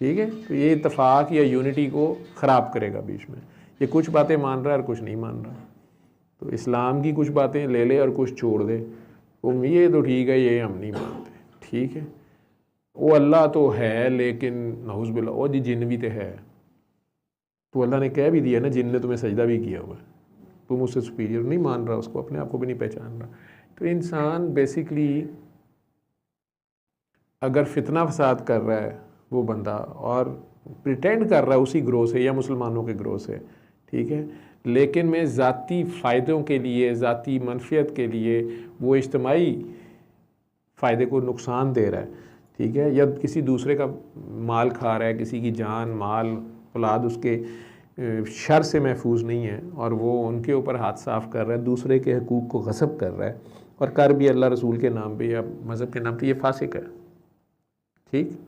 ठीक है। तो ये इत्तेफाक या यूनिटी को ख़राब करेगा बीच में, ये कुछ बातें मान रहा है और कुछ नहीं मान रहा। तो इस्लाम की कुछ बातें ले ले और कुछ छोड़ दे, वो ये तो ठीक है, ये हम नहीं मानते, ठीक है। वो अल्लाह तो है लेकिन नऊज़ बिल्लाह ओ जी जिन भी तो है, तो अल्लाह ने कह भी दिया ना, जिन ने तुम्हें सजदा भी किया हुआ है, तुम उससे सुपीरियर नहीं मान रहा, उसको अपने आप को भी नहीं पहचान रहा। तो इंसान बेसिकली अगर फितना फसाद कर रहा है वो बंदा और प्रिटेंड कर रहा है उसी ग्रोह से या मुसलमानों के ग्रोह से, ठीक है, लेकिन मैं ज़ाती फ़ायदों के लिए, ज़ाती मनफियत के लिए वो इज्तमाही फ़ायदे को नुकसान दे रहा है, ठीक है, या किसी दूसरे का माल खा रहा है, किसी की जान माल औलाद उसके शर से महफूज नहीं है और वो उनके ऊपर हाथ साफ़ कर रहा है, दूसरे के हकूक़ को गसब कर रहा है और कर भी अल्लाह रसूल के नाम पे या मज़हब के नाम पे, ये फासिक है, ठीक।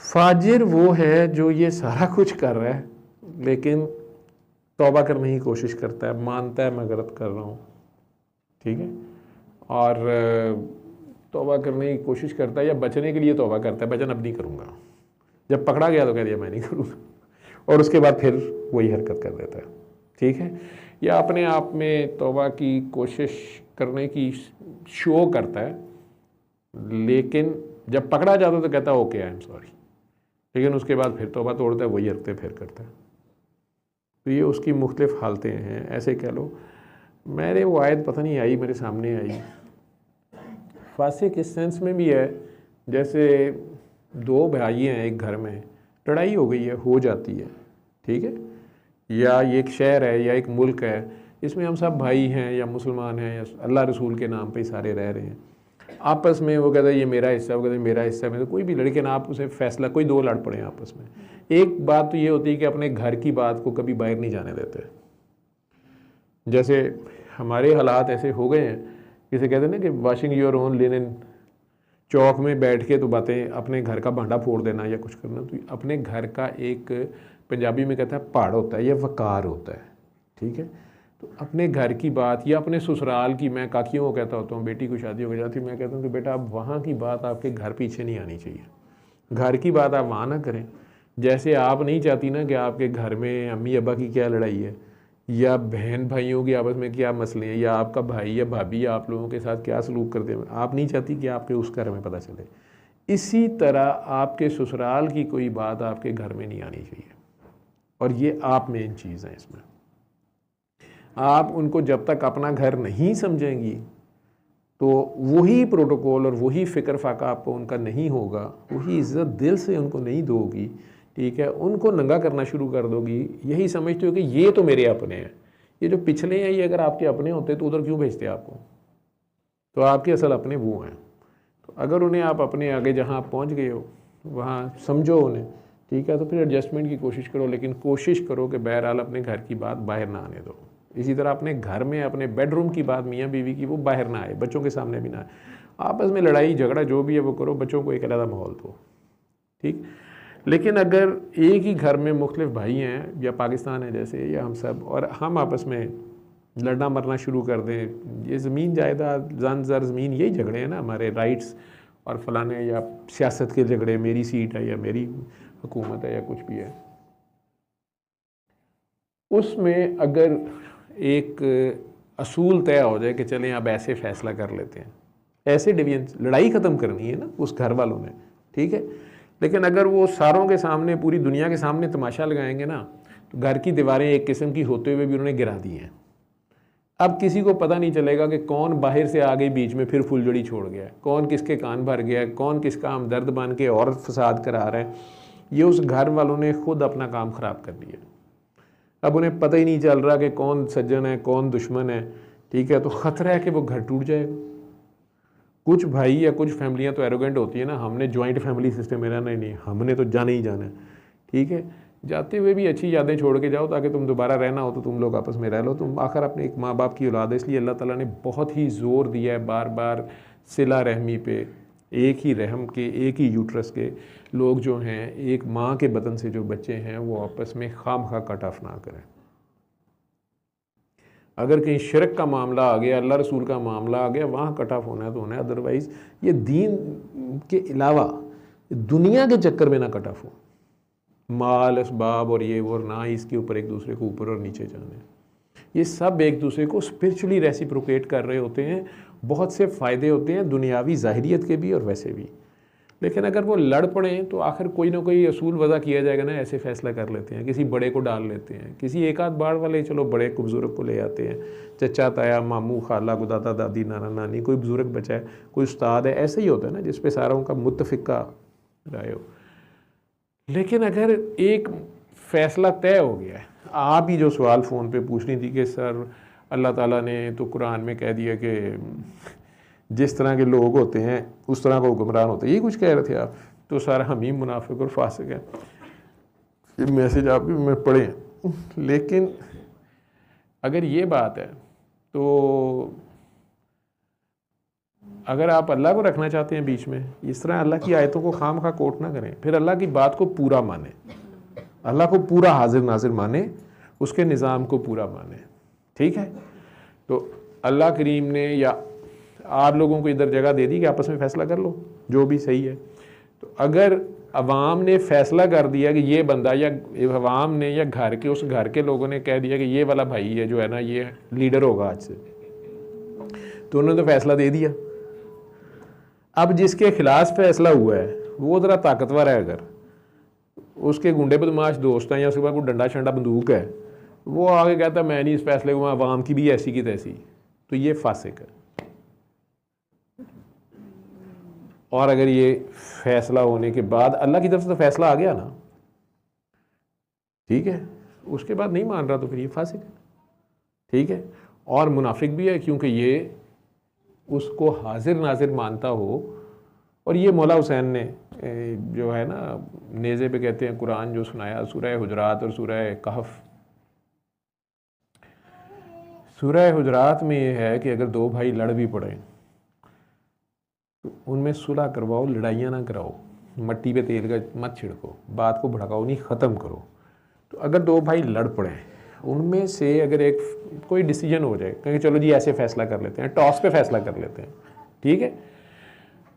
फाजिर वो है जो ये सारा कुछ कर रहा है लेकिन तौबा करने की कोशिश करता है, मानता है मैं गलत कर रहा हूँ, ठीक है, और तौबा करने की कोशिश करता है या बचने के लिए तौबा करता है, बचन अब नहीं करूँगा, जब पकड़ा गया तो कह दिया मैं नहीं करूँगा, और उसके बाद फिर वही हरकत कर देता है, ठीक है। या अपने आप में तौबा की कोशिश करने की शो करता है, लेकिन जब पकड़ा जाता है तो कहता है ओके आई एम सॉरी, लेकिन उसके बाद फिर तौबा तोड़ता है, वही हरकतें फिर करता है। तो ये उसकी मुख्तलिफ हालतें हैं, ऐसे कह लो। मेरे वो आयत पता नहीं आई, मेरे सामने आई, फासिक इस सेंस में भी है जैसे दो भाई हैं एक घर में, लड़ाई हो गई है, हो जाती है, ठीक है, या ये एक शहर है या एक मुल्क है, इसमें हम सब भाई हैं या मुसलमान हैं या अल्लाह रसूल के नाम पे सारे रह रहे हैं, आपस में वो कहता है ये मेरा हिस्सा, वो कहता है मेरा हिस्सा, में तो कोई भी लड़के ना आप उसे फैसला, कोई दो लड़ पड़े आपस में। एक बात तो ये होती है कि अपने घर की बात को कभी बाहर नहीं जाने देते, जैसे हमारे हालात ऐसे हो गए हैं, जिसे कहते हैं ना कि वॉशिंग योर ओन लिनन, चौक में बैठ के तो बातें, अपने घर का भांडा फोड़ देना या कुछ करना, तो अपने घर का एक पंजाबी में कहता है पहाड़ होता है या वकार होता है, ठीक है। तो अपने घर की बात या अपने ससुराल की, मैं काकियों को कहता होता हूँ, बेटी को शादी हो जाती, मैं कहता हूँ कि बेटा अब वहाँ की बात आपके घर पीछे नहीं आनी चाहिए, घर की बात आप वहाँ ना करें। जैसे आप नहीं चाहती ना कि आपके घर में अम्मी अब्बा की क्या लड़ाई है या बहन भाइयों की आपस में क्या मसले हैं या आपका भाई या भाभी आप लोगों के साथ क्या सलूक करते हैं, आप नहीं चाहती कि आपके उस घर में पता चले। इसी तरह आपके ससुराल की कोई बात आपके घर में नहीं आनी चाहिए, और ये आप मेन चीज़ है इसमें। आप उनको जब तक अपना घर नहीं समझेंगी तो वही प्रोटोकॉल और वही फ़िक्र फाका आपको उनका नहीं होगा, वही इज़्ज़त दिल से उनको नहीं दोगी, ठीक है, उनको नंगा करना शुरू कर दोगी, यही समझते हो कि ये तो मेरे अपने हैं, ये जो पिछले हैं ये अगर आपके अपने होते तो उधर क्यों भेजते आपको, तो आपके असल अपने वो हैं। तो अगर उन्हें आप अपने आगे जहाँ आप पहुँच गए हो वहाँ समझो उन्हें, ठीक है, तो फिर एडजस्टमेंट की कोशिश करो, लेकिन कोशिश करो कि बहरहाल अपने घर की बात बाहर ना आने दो। इसी तरह अपने घर में अपने बेडरूम की बात मियाँ बीवी की वो बाहर ना आए, बच्चों के सामने भी ना आए। आपस में लड़ाई झगड़ा जो भी है वो करो, बच्चों को एक अलग माहौल दो, ठीक। लेकिन अगर एक ही घर में मुख्तलिफ भाई हैं या पाकिस्तान है जैसे, या हम सब, और हम आपस में लड़ना मरना शुरू कर दें, ये ज़मीन जायदाद जन ज़र ज़मीन यही झगड़े हैं ना हमारे, राइट्स और फलाने, या सियासत के झगड़े, मेरी सीट है या मेरी हुकूमत है या कुछ भी है, उसमें अगर एक असूल तय हो जाए कि चलें अब ऐसे फ़ैसला कर लेते हैं, ऐसे डिवीजन, लड़ाई ख़त्म करनी है ना उस घर वालों ने, ठीक है। लेकिन अगर वो सारों के सामने, पूरी दुनिया के सामने तमाशा लगाएंगे ना, तो घर की दीवारें एक किस्म की होते हुए भी उन्होंने गिरा दी हैं। अब किसी को पता नहीं चलेगा कि कौन बाहर से आ गई बीच में फिर फुलझड़ी छोड़ गया है, कौन किसके कान भर गया है, कौन किसका हमदर्द बन के और फसाद करा रहा है। ये उस घर वालों ने खुद अपना काम ख़राब कर दिया। अब उन्हें पता ही नहीं चल रहा कि कौन सज्जन है कौन दुश्मन है, ठीक है। तो ख़तरा है कि वो घर टूट जाएगा। कुछ भाई या कुछ फैमिलियां तो एरोगेंट होती है ना, हमने जॉइंट फैमिली सिस्टम में रहना ही नहीं, हमने तो जाना ही जाना है, ठीक है। जाते हुए भी अच्छी यादें छोड़ के जाओ, ताकि तुम दोबारा रहना हो तो तुम लोग आपस में रह लो। तुम आखिर अपने एक माँ बाप की औलाद है, इसलिए अल्लाह ताला ने बहुत ही ज़ोर दिया है बार बार सिला रहमी पे। एक ही रहम के, एक ही यूट्रस के लोग जो हैं, एक माँ के बदन से जो बच्चे हैं, वो आपस में खामखा कट ऑफ ना करें। अगर कहीं शिरक का मामला आ गया, अल्लाह रसूल का मामला आ गया, वहाँ कट ऑफ होना है तो होना है, अदरवाइज़ ये दीन के अलावा दुनिया के चक्कर में ना कट ऑफ हो, माल असबाब और ये वो, और ना इसके ऊपर एक दूसरे को ऊपर और नीचे जाने, ये सब एक दूसरे को स्पिरिचुअली रेसिप्रोकेट कर रहे होते हैं। बहुत से फ़ायदे होते हैं दुनियावी ज़ाहिरियत के भी और वैसे भी। लेकिन अगर वो लड़ पड़ें तो आखिर कोई ना कोई असूल वज़ा किया जाएगा ना, ऐसे फ़ैसला कर लेते हैं, किसी बड़े को डाल लेते हैं, किसी एक आध बाढ़ वाले, चलो बड़े को बुज़ुर्ग को ले आते हैं, चचा ताया मामू खाला दादा दादी नाना नानी, कोई बुज़ुर्ग बचा है, कोई उस्ताद है, ऐसे ही होता है ना जिस पे सारों का मुत्तफ़िका राय हो। लेकिन अगर एक फ़ैसला तय हो गया है, आप ही जो सवाल फ़ोन पे पूछ रही थी कि सर अल्लाह ताला ने तो कुरान में कह दिया कि जिस तरह के लोग होते हैं उस तरह का हुक्मरान होते हैं, ये कुछ कह रहे थे आप, तो सारा हमीम मुनाफिक और फासिक है, ये मैसेज आप भी में पढ़े हैं। लेकिन अगर ये बात है तो अगर आप अल्लाह को रखना चाहते हैं बीच में, इस तरह अल्लाह की आयतों को खाम खा कोट ना करें, फिर अल्लाह की बात को पूरा माने, अल्लाह को पूरा हाजिर नाजिर माने, उसके निज़ाम को पूरा माने, ठीक है। तो अल्लाह करीम ने या आप लोगों को इधर जगह दे दी कि आपस में फ़ैसला कर लो जो भी सही है। तो अगर अवाम ने फ़ैसला कर दिया कि ये बंदा, या अवाम ने या घर के उस घर के लोगों ने कह दिया कि ये वाला भाई है जो है ना ये लीडर होगा आज से, तो उन्होंने तो फ़ैसला दे दिया। अब जिसके खिलाफ फ़ैसला हुआ है वो ज़रा ताकतवर है, अगर उसके गुंडे बदमाश दोस्त हैं या उसके पास कोई डंडा शंडा बंदूक है, वो आगे कहता है मैं नहीं इस फैसले को, अवाम की भी ऐसी की तैसी, तो ये फासिक है। और अगर ये फैसला होने के बाद अल्लाह की तरफ से तो फैसला आ गया ना, ठीक है, उसके बाद नहीं मान रहा तो फिर ये फासिक है, ठीक है। और मुनाफिक भी है, क्योंकि ये उसको हाजिर नाजिर मानता हो। और ये मौला हुसैन ने जो है ना नेज़े पे कहते हैं कुरान जो सुनाया, सूरह हुजरात और सूरह कहफ। सूरह हुजरात में ये है कि अगर दो भाई लड़ भी पड़े तो उनमें सुलह करवाओ, लड़ाइयाँ ना कराओ, मट्टी पे तेल का मत छिड़को, बात को भड़काओ नहीं, ख़त्म करो। तो अगर दो भाई लड़ पड़े, उनमें से अगर एक कोई डिसीजन हो जाए, कहें चलो जी ऐसे फ़ैसला कर लेते हैं, टॉस पे फ़ैसला कर लेते हैं, ठीक है,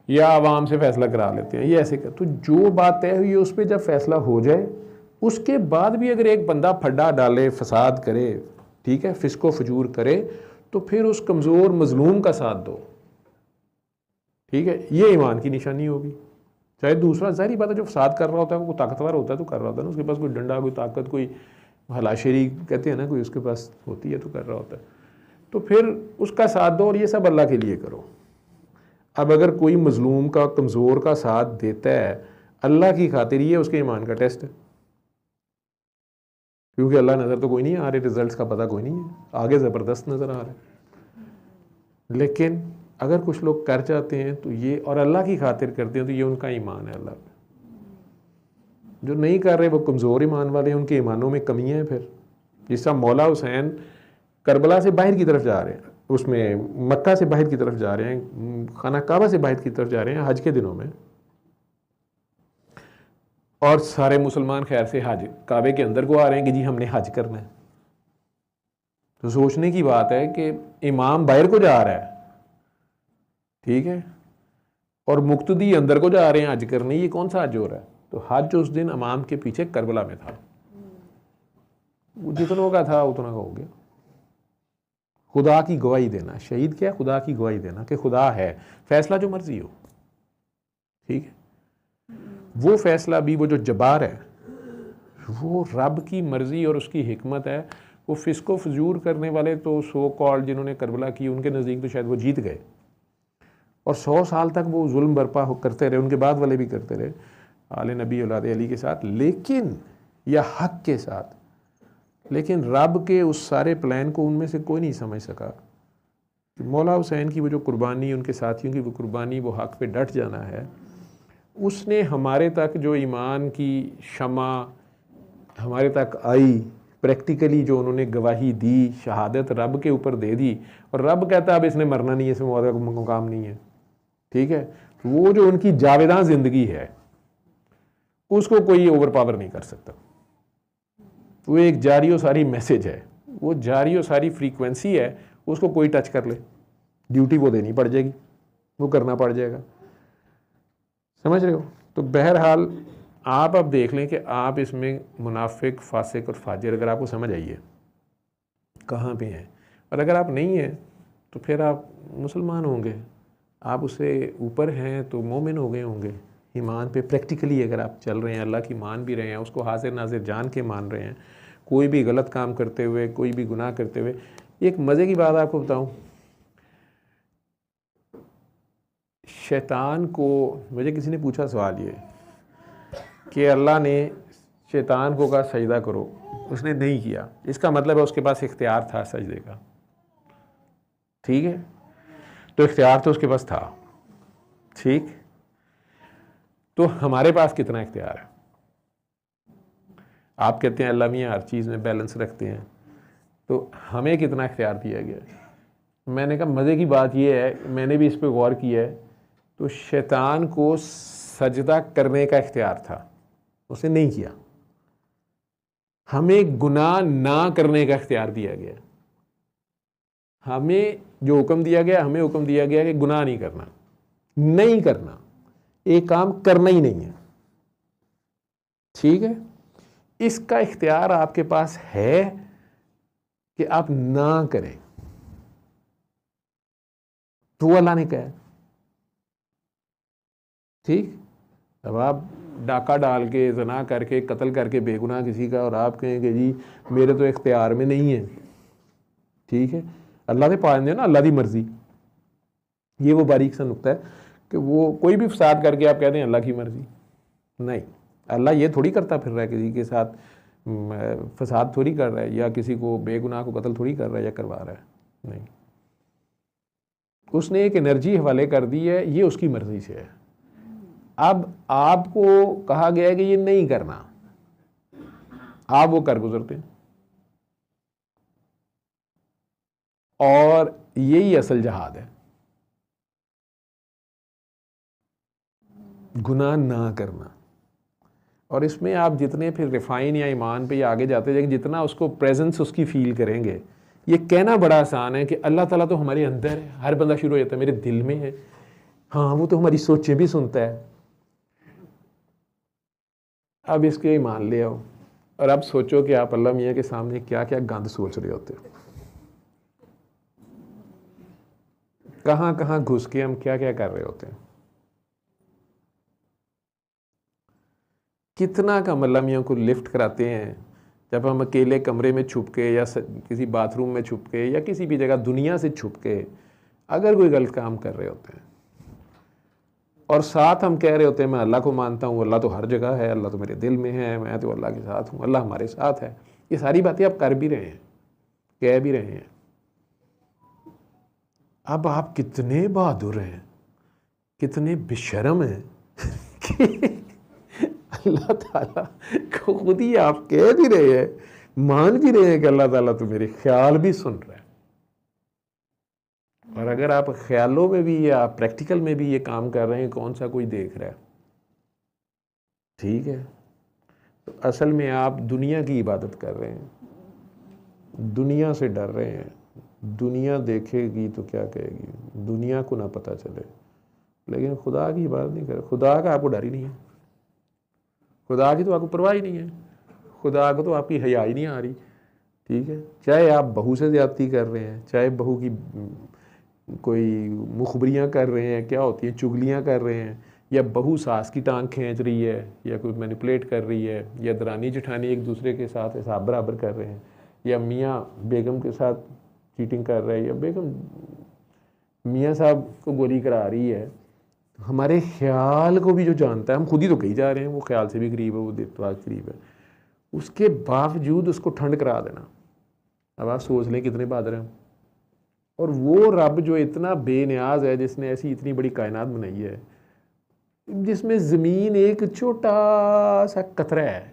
या आवाम से फ़ैसला करा लेते हैं, ये ऐसे कर, तो जो बात तय हुई है उस पर जब फ़ैसला हो जाए, उसके बाद भी अगर एक बंदा फड्डा डाले, फसाद करे, ठीक है, फिस्को फजूर करे, तो फिर उस कमज़ोर मज़लूम का साथ दो, ठीक है, ये ईमान की निशानी होगी। चाहे दूसरा, ज़ाहिर बात है जो फसाद कर रहा होता है वो ताकतवर होता है तो कर रहा होता है ना, उसके पास कोई डंडा, कोई ताकत, कोई हलाशेरी कहते हैं ना, कोई उसके पास होती है तो कर रहा होता है, तो फिर उसका साथ दो और ये सब अल्लाह के लिए करो। अब अगर कोई मजलूम का, कमज़ोर का साथ देता है अल्लाह की खातिर, ये उसके ईमान का टेस्ट है, क्योंकि अल्लाह नज़र तो कोई नहीं आ रहे, रिजल्ट्स का पता कोई नहीं है, आगे ज़बरदस्त नज़र आ रहा है। लेकिन अगर कुछ लोग कर जाते हैं तो ये, और अल्लाह की खातिर करते हैं तो ये उनका ईमान है अल्लाह पे। जो नहीं कर रहे वो कमज़ोर ईमान वाले हैं, उनके ईमानों में कमियां हैं। फिर जिस तरह मौला हुसैन करबला से बाहर की तरफ जा रहे हैं, उसमें मक्का से बाहर की तरफ जा रहे हैं, खाना काबा से बाहर की तरफ जा रहे हैं हज के दिनों में, और सारे मुसलमान खैर से हज काबे के अंदर को आ रहे हैं कि जी हमने हज करना है। तो सोचने की बात है कि इमाम बाहर को जा रहा है, ठीक है, और मुक्तदी अंदर को जा रहे हैं हज करने, ये कौन सा हज हो रहा है? तो हज उस दिन इमाम के पीछे करबला में था, जितनों का था उतना का हो गया। खुदा की गवाही देना, शहीद क्या है? खुदा की गवाही देना कि खुदा है, फैसला जो मर्जी हो, ठीक है, वो फैसला भी, वो जो जबार है वो रब की मर्जी और उसकी हिकमत है। वो फिस्को फजूर करने वाले तो सो कॉल्ड जिन्होंने करबला की, उनके नज़दीक तो शायद वो जीत गए, और 100 साल तक वो जुल्म बर्पा करते रहे, उनके बाद वाले भी करते रहे आले नबी औलाद अली के साथ, लेकिन या हक के साथ। लेकिन रब के उस सारे प्लान को उनमें से कोई नहीं समझ सका कि मौला हुसैन की वो जो कुर्बानी, उनके साथियों की वो कुर्बानी, वो हक पे डट जाना है, उसने हमारे तक जो ईमान की शमा हमारे तक आई, प्रैक्टिकली जो उन्होंने गवाही दी, शहादत रब के ऊपर दे दी, और रब कहता है अब इसने मरना नहीं है, इसमें मौत का मुकाम नहीं है, ठीक है। वो जो उनकी जावेदां ज़िंदगी है उसको कोई ओवर पावर नहीं कर सकता। वो एक जारी और सारी मैसेज है, वो जारी और सारी फ्रीक्वेंसी है, उसको कोई टच कर ले, ड्यूटी वो देनी पड़ जाएगी, वो करना पड़ जाएगा। समझ रहे हो? तो बहरहाल आप अब देख लें कि आप इसमें मुनाफिक, फासिक और फाजिर अगर आपको समझ आइए कहाँ पे हैं, और अगर आप नहीं हैं तो फिर आप मुसलमान होंगे, आप उससे ऊपर हैं तो मोमिन हो गए होंगे। ईमान पे प्रैक्टिकली अगर आप चल रहे हैं, अल्लाह की मान भी रहे हैं, उसको हाजिर नाजिर जान के मान रहे हैं, कोई भी गलत काम करते हुए, कोई भी गुनाह करते हुए। एक मज़े की बात आपको बताऊं, शैतान को, मुझे किसी ने पूछा सवाल ये कि अल्लाह ने शैतान को कहा सजदा करो, उसने नहीं किया, इसका मतलब है उसके पास इख्तियार था सजदे का, ठीक है, तो इख्तियार तो उसके पास था, ठीक। तो हमारे पास कितना इख्तियार है? आप कहते हैं अल्लाह मियाँ हर चीज़ में बैलेंस रखते हैं, तो हमें कितना इख्तियार दिया गया? मैंने कहा मज़े की बात यह है, मैंने भी इस पर गौर किया है, तो शैतान को सजदा करने का इख्तियार था, उसने नहीं किया। हमें गुनाह ना करने का इख्तियार दिया गया, हमें जो हुक्म दिया गया, हमें हुक्म दिया गया कि गुनाह नहीं करना, नहीं करना, एक काम करना ही नहीं है, ठीक है। इसका इख्तियार आपके पास है कि आप ना करें, तो अल्लाह ने कहा, ठीक। अब आप डाका डाल के, ज़ना करके, कत्ल करके बेगुनाह किसी का, और आप कहें कि जी मेरे तो इख्तियार में नहीं है, ठीक है, अल्लाह ने पा दिया ना, अल्लाह की मर्जी। ये वो बारीक सा नुक्ता है कि वो कोई भी फसाद करके आप कहते हैं अल्लाह की मर्जी, नहीं, अल्लाह ये थोड़ी करता फिर रहा है, किसी के साथ फसाद थोड़ी कर रहा है, या किसी को बेगुनाह को कत्ल थोड़ी कर रहा है या करवा रहा है, नहीं। उसने एक एनर्जी हवाले कर दी है, ये उसकी मर्जी से है। अब आपको कहा गया है कि ये नहीं करना, आप वो कर गुजरते हैं, और यही असल जहाद है, गुनाह ना करना। और इसमें आप जितने फिर रिफाइन या ईमान पे या आगे जाते जाएंगे, जितना उसको प्रेजेंस उसकी फील करेंगे। ये कहना बड़ा आसान है कि अल्लाह ताला तो हमारे अंदर है, हर बंदा शुरू हो जाता है मेरे दिल में है, हाँ वो तो हमारी सोचें भी सुनता है। अब इसके ईमान ले आओ, और अब सोचो कि आप अल्लाह मियाँ के सामने क्या क्या गंद सोच रहे होते हो, कहाँ कहाँ घुस के हम क्या क्या कर रहे होते हैं। कितना कम अल्लाह मियाँ को लिफ्ट कराते हैं जब हम अकेले कमरे में छुप के या किसी बाथरूम में छुप के या किसी भी जगह दुनिया से छुप के अगर कोई गलत काम कर रहे होते हैं और साथ हम कह रहे होते हैं मैं अल्लाह को मानता हूँ, अल्लाह तो हर जगह है, अल्लाह तो मेरे दिल में है, मैं तो अल्लाह के साथ हूँ, अल्लाह हमारे साथ है, ये सारी बातें आप कर भी रहे हैं, कह भी रहे हैं। अब आप कितने बहादुर हैं, कितने बेशर्म हैं कि अल्लाह ताला को खुद ही आप कह भी रहे हैं, मान भी रहे हैं कि अल्लाह ताला तो मेरे ख्याल भी सुन रहा है। और अगर आप ख्यालों में भी या प्रैक्टिकल में भी ये काम कर रहे हैं, कौन सा कोई देख रहा है? ठीक है, तो असल में आप दुनिया की इबादत कर रहे हैं, दुनिया से डर रहे हैं। दुनिया देखेगी तो क्या कहेगी, दुनिया को ना पता चले, लेकिन खुदा की इबादत नहीं कर रहे। खुदा का आपको डर ही नहीं है, खुदा की तो आपको परवाह ही नहीं है, खुदा को तो आपकी हया ही नहीं आ रही। ठीक है, चाहे आप बहू से ज़्यादती कर रहे हैं, चाहे बहू की कोई मुखबरियाँ कर रहे हैं, क्या होती हैं, चुगलियाँ कर रहे हैं, या बहू सास की टांग खींच रही है, या कोई मैनिपुलेट कर रही है, या दरानी जेठानी एक दूसरे के साथ हिसाब बराबर कर रहे हैं, या मियाँ बेगम के साथ चीटिंग कर रहा है, या बेगम मियाँ साहब को गोली करा रही है। हमारे ख्याल को भी जो जानता है, हम खुद ही तो कही जा रहे हैं वो ख्याल से भी करीब है, वो दिमाग करीब है, उसके बावजूद उसको ठंड करा देना। अब आप सोच लें कितने बहादुर हैं। और वो रब जो इतना बेनियाज है, जिसने ऐसी इतनी बड़ी कायनात बनाई है, जिसमें ज़मीन एक छोटा सा कतरा है,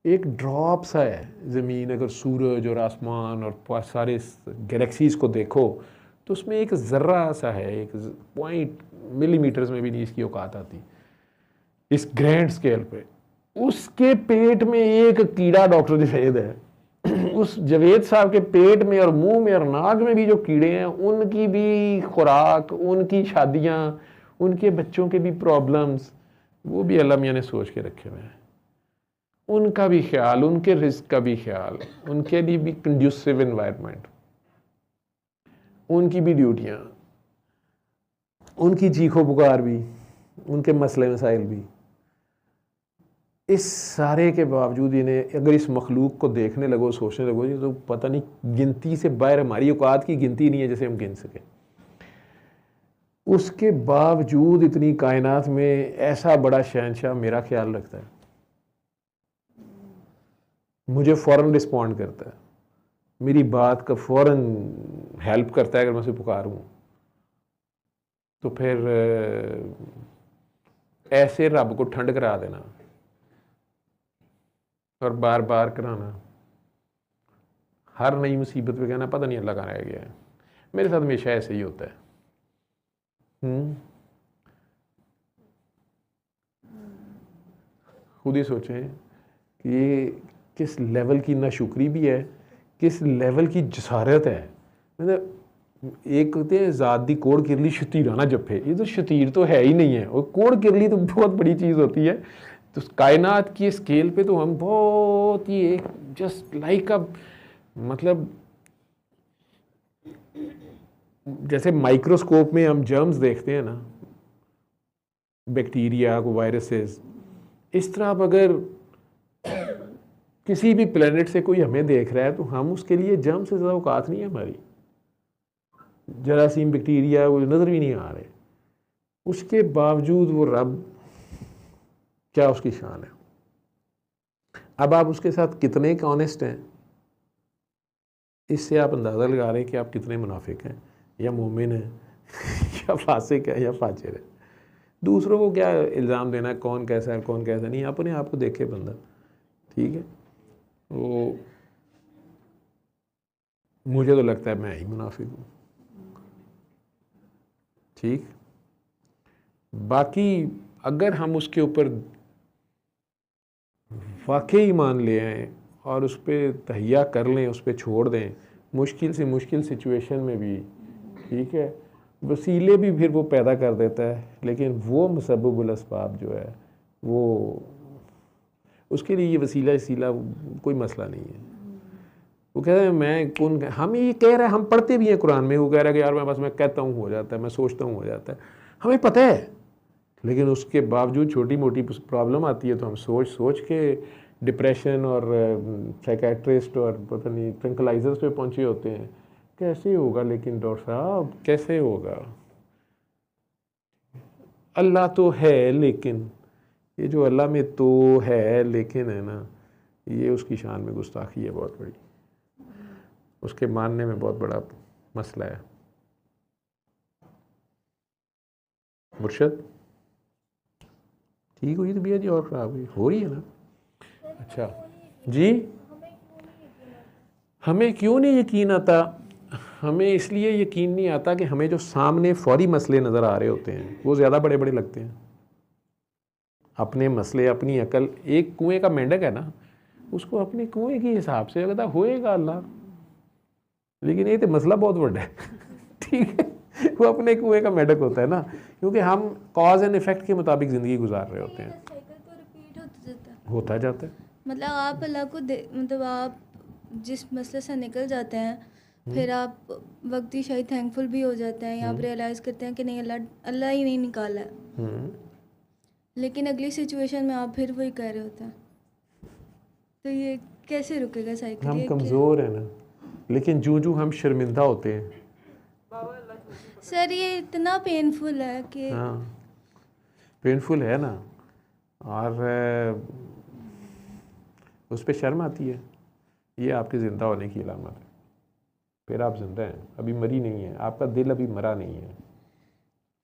एक ड्रॉप सा है ज़मीन। अगर सूरज और आसमान और सारे गैलेक्सीज़ को देखो तो उसमें एक ज़र्रा सा है, एक पॉइंट मिलीमीटर्स में भी नहीं इसकी औकात आती इस ग्रैंड स्केल पे। उसके पेट में एक कीड़ा डॉक्टर जवेद है, उस जवेद साहब के पेट में और मुंह में और नाक में भी जो कीड़े हैं, उनकी भी खुराक, उनकी शादियाँ, उनके बच्चों के भी प्रॉब्लम्स, वो भी अल्लाह मियाँ ने सोच के रखे हुए हैं। उनका भी ख्याल, उनके रिस्क का भी ख्याल, उनके लिए भी कंड्यूसिव एनवायरनमेंट, उनकी भी ड्यूटियाँ, उनकी चीखो पुकार भी, उनके मसले मसाइल भी। इस सारे के बावजूद इन्हें अगर इस मखलूक को देखने लगो, सोचने लगो, ये तो पता नहीं गिनती से बाहर, हमारी औकात की गिनती नहीं है जैसे हम गिन सकें। उसके बावजूद इतनी कायनात में ऐसा बड़ा शहंशाह मेरा ख्याल रखता है, मुझे फ़ौरन रिस्पॉन्ड करता है, मेरी बात का फ़ौरन हेल्प करता है अगर मैं उसे पुकारूँ। तो फिर ऐसे रब को ठंड करा देना और बार बार कराना, हर नई मुसीबत पे कहना पता नहीं अल्लाह कहाँ रह गया है। मेरे साथ हमेशा ऐसे ही होता है। खुद ही सोचें कि ये किस लेवल की नाशुक्री भी है, किस लेवल की जसारत है। मतलब एक होते हैं ज़ात दी कोड़ किरली शतीराना जप्फे, ये तो शतीर तो है ही नहीं है, और कोड़ किरली तो बहुत बड़ी चीज़ होती है। तो कायनात की स्केल पे तो हम बहुत ही एक जस्ट लाइक अ, मतलब जैसे माइक्रोस्कोप में हम जर्म्स देखते हैं ना, बैक्टीरिया को, वायरसेस, इस तरह अब अगर किसी भी प्लेनेट से कोई हमें देख रहा है तो हम उसके लिए जर्म से ज़्यादा औकात नहीं है हमारी। जरासीम, बैक्टीरिया वो नज़र भी नहीं आ रहे, उसके बावजूद वो रब, क्या उसकी शान है। अब आप उसके साथ कितने ऑनेस्ट हैं, इससे आप अंदाज़ा लगा रहे हैं कि आप कितने मुनाफिक हैं, या मोमिन हैं या फासिक है या फाजिर है। दूसरों को क्या इल्ज़ाम देना कौन कैसा है कौन कैसा नहीं, अपने आप को देखे बंदा। ठीक है, तो मुझे तो लगता है मैं ही मुनाफिक हूँ। ठीक, बाकी अगर हम उसके ऊपर वाकई मान ले आएँ और उस पर तहैया कर लें, उस पर छोड़ दें, मुश्किल से मुश्किल सिचुएशन में भी, ठीक है, वसीले भी फिर वो पैदा कर देता है, लेकिन वो मुसब्बिबुल अस्बाब जो है वो, उसके लिए ये वसीला कोई मसला नहीं है। वो कह रहे हैं मैं कौन, हम ये कह रहे हैं, हम पढ़ते भी हैं कुरान में, वो कह रहा है कि यार मैं बस मैं कहता हूँ हो जाता है, मैं सोचता हूँ हो जाता है। हमें पता है लेकिन उसके बावजूद छोटी मोटी प्रॉब्लम आती है तो हम सोच सोच के डिप्रेशन और साइकेट्रिस्ट और पता नहीं ट्रंकलाइजर्स पे पहुंचे होते हैं। कैसे होगा लेकिन डॉक्टर साहब, कैसे होगा? अल्लाह तो है, लेकिन ये जो अल्लाह में तो है लेकिन है ना, ये उसकी शान में गुस्ताखी है बहुत बड़ी, उसके मानने में बहुत बड़ा मसला है। मुर्शद ठीक हुई तबीयत जी और ख़राब हुई? हो रही है ना? अच्छा जी। हमें क्यों नहीं यकीन आता? हमें इसलिए यकीन नहीं आता कि हमें जो सामने फौरी मसले नज़र आ रहे होते हैं वो ज़्यादा बड़े बड़े लगते हैं। अपने मसले, अपनी अकल, एक कुएं का मेंढक है ना, उसको अपने कुएं के हिसाब से लगता होएगा अल्लाह, लेकिन ये तो मसला बहुत बड़ा है ठीक है, वो अपने कुएं का मेंढक होता है ना, क्योंकि हम कॉज एंड इफेक्ट के मुताबिक ज़िंदगी गुजार रहे होते हैं। साइकिल तो रिपीट होता जाता है। मतलब आप अल्लाह को मतलब आप जिस मसले से निकल जाते हैं फिर आप वक्ती शायद थैंकफुल भी हो जाते हैं या आप रियलाइज़ करते हैं कि नहीं अल्लाह ही नहीं निकाला है, लेकिन अगली सिचुएशन में आप फिर वही कर रहे होते हैं। तो ये कैसे रुकेगा साइकिल? हम कमज़ोर हैं ना, लेकिन जूं हम शर्मिंदा होते हैं। सर ये इतना पेनफुल है कि हाँ पेनफुल है ना, और उस पर शर्म आती है, ये आपके ज़िंदा होने की अलामत है। फिर आप ज़िंदा हैं, अभी मरी नहीं है, आपका दिल अभी मरा नहीं है,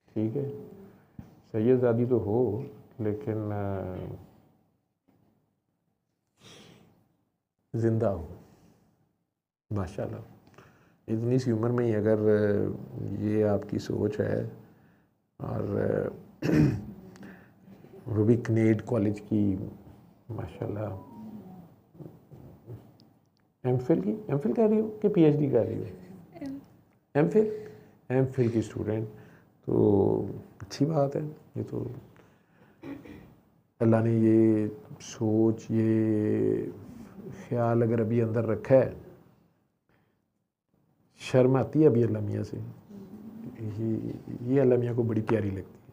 ठीक है। सैयदज़ादी तो हो लेकिन ज़िंदा हो माशाल्लाह। इतनी सी उम्र में ही अगर ये आपकी सोच है, और वो भी कनेड कॉलेज की माशाल्लाह, एमफिल कर रही हो कि पीएचडी कर रही हो? एमफिल की स्टूडेंट, तो अच्छी बात है। ये तो अल्लाह ने ये सोच, ये ख्याल अगर अभी अंदर रखा है, शर्म आती है अभी अल्लाह मियाँ से, ये अल्लाह मियाँ को बड़ी प्यारी लगती है।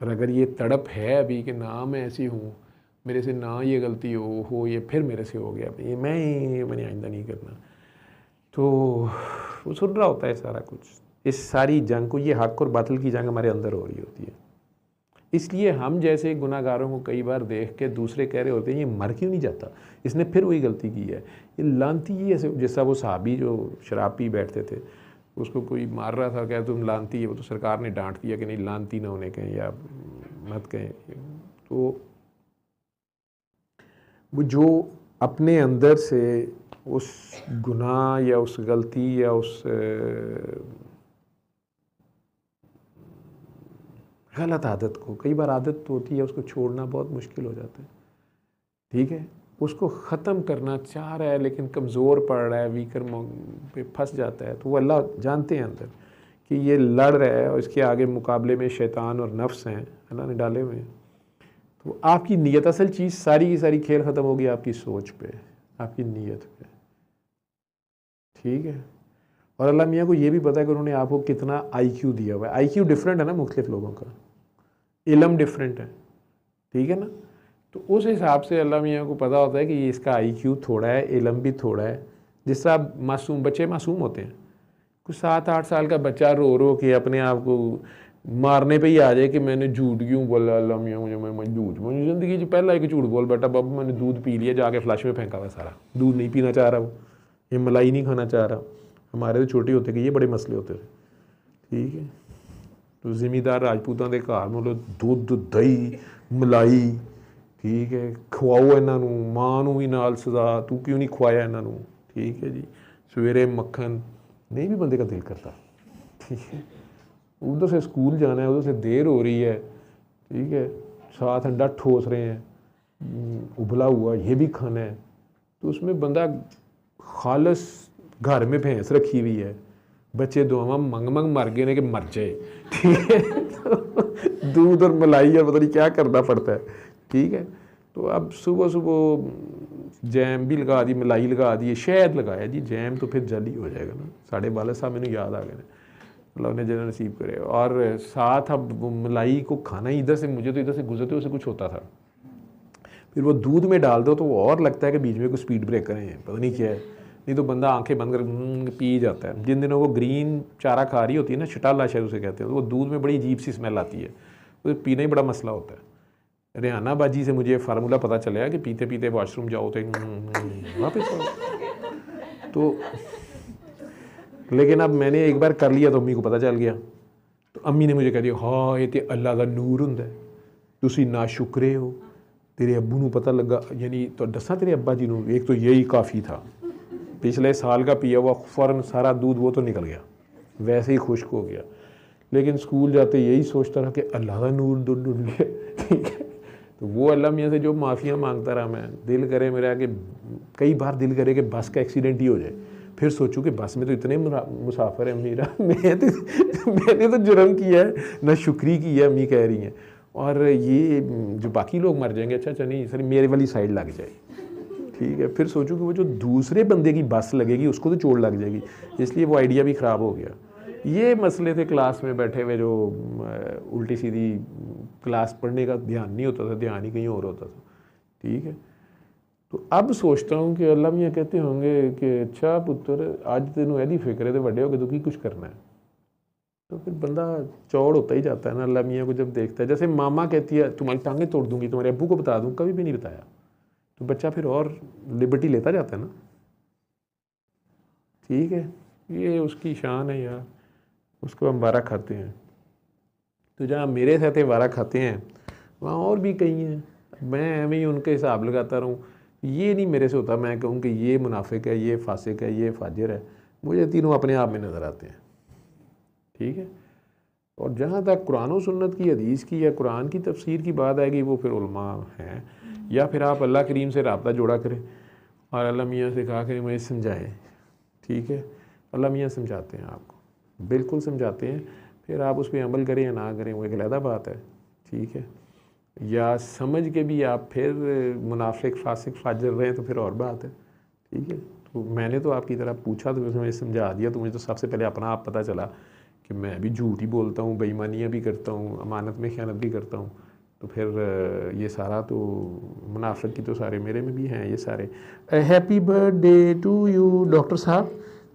और अगर ये तड़प है अभी कि ना मैं ऐसी हूँ, मेरे से ना ये गलती हो ये फिर मेरे से हो गया, ये मैंने आइंदा नहीं करना, तो वो सुन रहा होता है सारा कुछ। इस सारी जंग को, ये हक और बातिल की जंग हमारे अंदर हो रही होती है। इसलिए हम जैसे गुनाहगारों को कई बार देख के दूसरे कह रहे होते हैं ये मर क्यों नहीं जाता, इसने फिर वही गलती की है, ये लानती ही ऐसे। जैसा वो साहबी जो शराब पी बैठते थे, उसको कोई मार रहा था, क्या तुम लानती है, वो तो सरकार ने डांट दिया कि नहीं लानती ना होने कहें या मत कहें। तो वो जो अपने अंदर से उस गुनाह या उस गलती या उस गलत आदत को, कई बार आदत तो होती है उसको छोड़ना बहुत मुश्किल हो जाता है, ठीक है, उसको ख़त्म करना चाह रहा है लेकिन कमज़ोर पड़ रहा है, वीकर पे फंस जाता है, तो वो अल्लाह जानते हैं अंदर कि ये लड़ रहा है और इसके आगे मुकाबले में शैतान और नफ्स हैं, अल्लाह ने डाले हुए हैं। तो आपकी नीयत, असल चीज़ सारी की सारी खेल ख़त्म होगी आपकी सोच पे, आपकी नीयत पे, ठीक है। और अल्लाह मियाँ को ये भी पता है कि उन्होंने आपको कितना IQ दिया हुआ है। IQ डिफरेंट है ना मुख्तलिफ लोगों का, इल्म डिफरेंट है, ठीक है ना। तो उस हिसाब से अल्लाह मियाँ को पता होता है कि ये इसका IQ थोड़ा है, इल्म भी थोड़ा है। जिस तरह मासूम बच्चे मासूम होते हैं, कुछ 7-8 साल का बच्चा रो रो के अपने आप को मारने पे ही आ जाए कि मैंने झूठ क्यों बोला, अल्लाह मियाँ मुझे झूठ, मुझे ज़िंदगी से पहला एक झूठ बोल बेटा, बाबू मैंने दूध पी लिया, जाके फ्लैश में फेंका हुआ सारा, दूध नहीं पीना चाह रहा, वो ये मलाई नहीं खाना चाह रहा। हमारे तो छोटे होते कि ये बड़े मसले होते थे, ठीक है। तो ज़िमीदार राजपूतों के घर मतलब दुध दही मलाई, ठीक है, खवाओ इन्हों, माँ नूं भी नाल सजा, तू क्यों नहीं खवाया इन्हों, ठीक है जी। सवेरे मक्खन, नहीं भी बंदे का दिल करता, ठीक है। उधर से स्कूल जाना है, उधर से देर हो रही है, ठीक है, साथ अंडा ठोस रहे हैं उबला हुआ, ये भी खाना है, तो उसमें बंदा खालस, घर में भैंस रखी हुई है, बच्चे दुआवां मंग मंग मर गए ने कि मर जाए, ठीक है। तो दूध और मलाई और पता नहीं क्या करना पड़ता है, ठीक है। तो अब सुबह सुबह जैम भी लगा दी, मलाई लगा दी, शहद लगाया जी, जैम तो फिर जल्दी हो जाएगा ना, साढ़े 12 साल मैंने याद आ गए। अल्लाह उन्हें जन्नत नसीब करे। और साथ अब मलाई को खाना ही इधर से, मुझे तो इधर से गुजरते हुए कुछ होता था, फिर वो दूध में डाल दो तो वो और लगता है कि बीच में कोई स्पीड ब्रेकर है, पता नहीं क्या है, नहीं तो बंदा आंखें बंद कर पी जाता है। जिन दिनों वो ग्रीन चारा खा रही होती है ना, शटाला शायद उसे कहते हैं, तो वो दूध में बड़ी अजीब सी स्मेल आती है, तो पीना ही बड़ा मसला होता है। रेहाना बाजी से मुझे फार्मूला पता चला कि पीते पीते वॉशरूम जाओ तो वापस आओ। तो लेकिन अब मैंने एक बार कर लिया तो अम्मी को पता चल गया, तो अम्मी ने मुझे कह दिया, हाँ ये तो अल्लाह का नूर हुंदा है, तुसी ना शुक्रे हो, तेरे अब्बू नू पता लगा। यानी तो दसा तेरे अब्बा जी नू, एक तो यही काफ़ी था, पिछले साल का पिया हुआ फ़ौरन सारा दूध वो तो निकल गया, वैसे ही खुश्क हो गया। लेकिन स्कूल जाते यही सोचता रहा कि अल्लाह का नूर दूध ढूंढ लिया, ठीक है। तो वो अल्लाह मियाँ से जो माफ़िया मांगता रहा मैं, दिल करे मेरा कि कई बार दिल करे कि बस का एक्सीडेंट ही हो जाए, फिर सोचूं कि बस में तो इतने मुसाफिर हैं मेरा, मैंने तो जुर्म किया है, ना शुक्री की है, अम्मी कह रही हैं, और ये जो बाकी लोग मर जाएंगे, अच्छा नहीं सर मेरे वाली साइड लग जाए, ठीक है। फिर सोचूं कि वो जो दूसरे बंदे की बस लगेगी उसको तो चोट लग जाएगी, इसलिए वो आइडिया भी ख़राब हो गया। ये मसले थे क्लास में बैठे हुए, जो उल्टी सीधी क्लास पढ़ने का ध्यान नहीं होता था, ध्यान ही कहीं और होता था, ठीक है। तो अब सोचता हूँ कि अल्लाह मियाँ कहते होंगे कि अच्छा पुत्र आज तेनों यदि फिक्र है तो बड़े होकर तो की कुछ करना है, तो फिर बंदा चौड़ होता ही जाता है ना अल्लाह मियाँ को जब देखता है। जैसे मामा कहती है तुम्हारी टांगें तोड़ दूंगी, तुम्हारे अब्बू को बता दूँ, कभी भी नहीं बताया, तो बच्चा फिर और लिबर्टी लेता जाता है ना, ठीक है। ये उसकी शान है यार, उसको हम वारा खाते हैं। तो जहाँ मेरे साथ वारा खाते हैं वहाँ और भी कई हैं, मैं एवं ही उनके हिसाब लगाता रहूँ, ये नहीं मेरे से होता मैं कहूँ कि ये मुनाफिक है, ये फासिक है, ये फाजिर है, मुझे तीनों अपने आप में नज़र आते हैं, ठीक है। और जहाँ तक कुरान और सुन्नत की, हदीस की या कुरान की तफसीर की बात आएगी, वो फिर उलमा हैं, या फिर आप अल्लाह करीम से रब्ता जोड़ा करें और अल्लाह मियाँ से कहा करें मुझे समझाएं, ठीक है। अल्लाह मियाँ समझाते हैं आपको, बिल्कुल समझाते हैं, फिर आप उस पर अमल करें या ना करें वो एक अलग बात है, ठीक है। या समझ के भी आप फिर मुनाफिक फासिक फाजिर रहे तो फिर और बात है, ठीक है। तो मैंने तो आपकी तरह पूछा तो मुझे समझा दिया, तो मुझे तो सबसे पहले अपना आप पता चला कि मैं भी झूठ ही बोलता हूँ, बेईमानियाँ भी करता हूँ, अमानत में ख़यानत भी करता हूँ, तो फिर ये सारा तो मुनाफिक की तो सारे मेरे में भी हैं ये सारे। Happy birthday to you doctor साहब,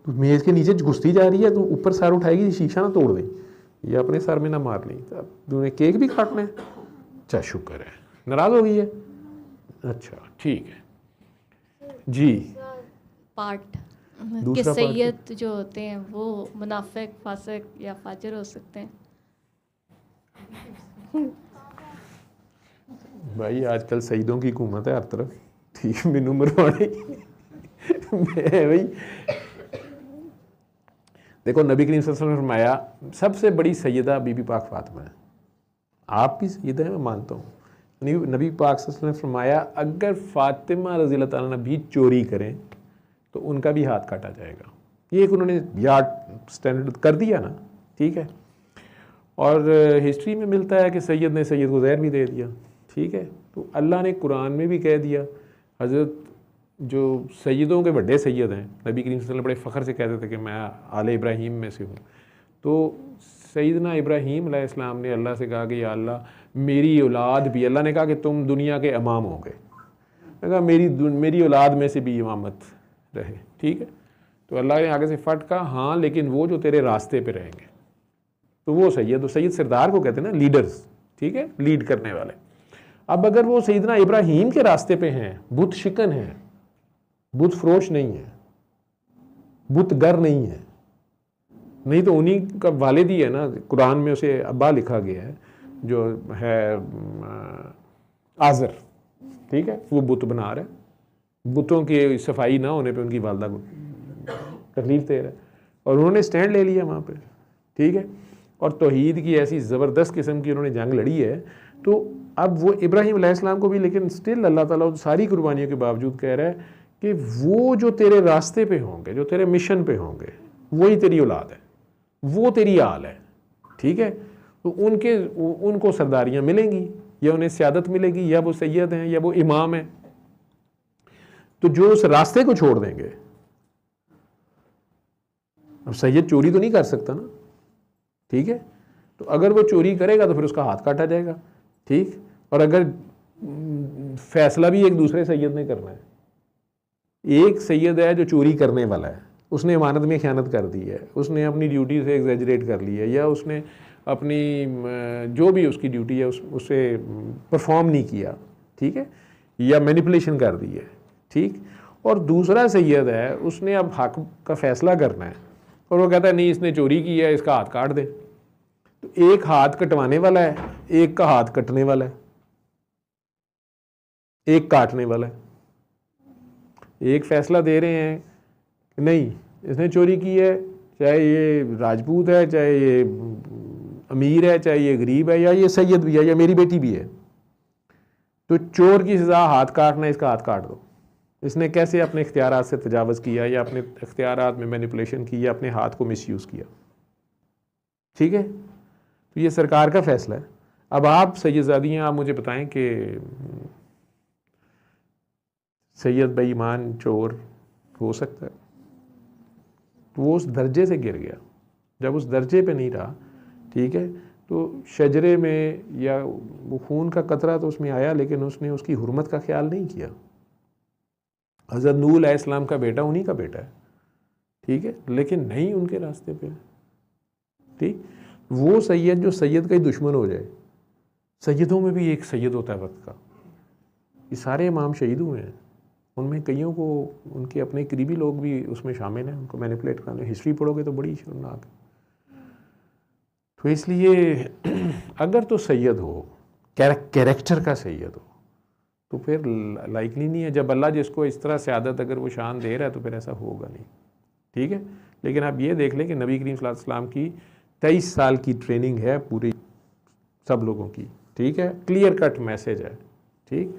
तो मेज़ के नीचे घुसती जा रही है, तो ऊपर सर उठाएगी शीशा ना तोड़ दें, या अपने सर में ना मार लें, तो तूने केक भी काटना है, अच्छा शुक्र है, नाराज़ हो गई है, अच्छा ठीक है जी। पार्ट कि दूसरा सैयद जो होते हैं वो मुनाफिक फासिक या फाजिर हो सकते हैं। भाई आजकल सईदों की हुकूमत है हर तरफ, ठीक मैनू मरवाने मैं भाई देखो नबी करीम सल्लल्लाहु अलैहि वसल्लम ने फरमाया सबसे बड़ी सैयदा बीबी पाक फातिमा है, आप भी सैयदा हैं मैं मानता हूँ। नबी पाक सल्लल्लाहु अलैहि वसल्लम ने फरमाया अगर फातिमा रज़ी अल्लाह तआला अन्हा भी चोरी करें तो उनका भी हाथ काटा जाएगा। ये एक उन्होंने यार्ड स्टैंडर्ड कर दिया ना, ठीक है। और हिस्ट्री में मिलता है कि सैयद ने सैयद को ज़हर भी दे दिया, ठीक है। तो अल्लाह ने कुरान में भी कह दिया, हज़रत जो सैयदों के बड़े सैयद हैं, नबी करीम सल्लल्लाहु अलैहि वसल्लम बड़े फ़ख्र से कहते थे कि मैं आले इब्राहीम में से हूँ। तो सैयदना इब्राहीम अलैहिस्सलाम ने अल्लाह से कहा कि या अल्लाह मेरी औलाद भी, अल्लाह ने कहा कि तुम दुनिया के इमाम होंगे, कहा मेरी औलाद में से भी इमामत रहे, ठीक है। तो अल्लाह ने आगे से फट कहा हाँ लेकिन वो जो तेरे रास्ते पे रहेंगे, तो वो सैयद, तो सैयद सरदार को कहते हैं ना, लीडर्स, ठीक है, लीड करने वाले। अब अगर वो सैयदना इब्राहीम के रास्ते पे हैं, बुत शिकन है, बुत फरोश नहीं है, बुत गर नहीं है, नहीं तो उन्हीं का वालिद ही है ना, कुरान में उसे अब्बा लिखा गया है जो है आज़र, ठीक है, वो बुत बना रहा है, बुतों की सफाई ना होने पे उनकी वालदा को तकलीफ दे रहा है, और उन्होंने स्टैंड ले लिया वहाँ पे, ठीक है। और तौहीद की ऐसी ज़बरदस्त किस्म की उन्होंने जंग लड़ी है। तो अब वो इब्राहीम अलैहिस्सलाम को भी, लेकिन स्टिल अल्लाह ताला सारी कुर्बानियों के बावजूद कह रहा है कि वो जो तेरे रास्ते पे होंगे, जो तेरे मिशन पे होंगे, वही तेरी औलाद है, वो तेरी आल है, ठीक है। तो उनको सरदारियाँ मिलेंगी, या उन्हें सियादत मिलेगी, या वो सैयद हैं या वो इमाम हैं। तो जो उस रास्ते को छोड़ देंगे, अब सैयद चोरी तो नहीं कर सकता ना, ठीक है। तो अगर वो चोरी करेगा तो फिर उसका हाथ काटा जाएगा, ठीक। और अगर फैसला भी एक दूसरे सैयद ने करना है, एक सैयद है जो चोरी करने वाला है, उसने अमानत में ख़यानत कर दी है, उसने अपनी ड्यूटी से एग्जैजरेट कर ली है, या उसने अपनी जो भी उसकी ड्यूटी है उसे परफॉर्म नहीं किया, ठीक है, या मैनिपुलेशन कर दी है, ठीक। और दूसरा सैयद है, उसने अब हक का फ़ैसला करना है और वो कहता है नहीं इसने चोरी की है, इसका हाथ काट दे। तो एक हाथ कटवाने वाला है, एक का हाथ कटने वाला है, एक काटने वाला है। एक फैसला दे रहे हैं नहीं इसने चोरी की है, चाहे ये राजपूत है, चाहे ये अमीर है, चाहे ये गरीब है, या ये सैयद भी है, या मेरी बेटी भी है, तो चोर की सज़ा हाथ काटना, इसका हाथ काट दो। इसने कैसे अपने इख्तियारात से तजावज़ किया, या अपने इख्तियारात में मैनिपुलेशन की, या अपने हाथ को मिसयूज़ किया, ठीक है। तो ये सरकार का फ़ैसला है। अब आप सैयदज़ादी हैं, आप मुझे बताएं कि सैयद बेईमान चोर हो सकता है? तो वो उस दर्जे से गिर गया, जब उस दर्जे पे नहीं रहा, ठीक है, तो शजरे में या वो खून का कतरा तो उसमें आया, लेकिन उसने उसकी हुर्मत का ख्याल नहीं किया। हज़रत नूह अलैहिस्सलाम का बेटा उन्हीं का बेटा है, ठीक है, लेकिन नहीं उनके रास्ते पे, ठीक। वो सैयद जो सैयद का ही दुश्मन हो जाए, सैयदों में भी एक सैयद होता है वक्त का। ये सारे इमाम शहीद हुए हैं, उनमें कईयों को उनके अपने करीबी लोग भी उसमें शामिल हैं, उनको मैनिपुलेट करने। हिस्ट्री पढ़ोगे तो बड़ी शर्मनाक है। तो इसलिए अगर तो सैयद हो, कैरेक्टर का सैयद हो, तो फिर लाइकली नहीं है। जब अल्लाह जिसको इस तरह से आदत अगर वो शान दे रहा है तो फिर ऐसा होगा नहीं, ठीक है। लेकिन आप ये देख लें कि नबी करीम सल्लल्लाहु अलैहि वसल्लम की 23 साल की ट्रेनिंग है पूरी सब लोगों की, ठीक है, क्लियर कट मैसेज है, ठीक।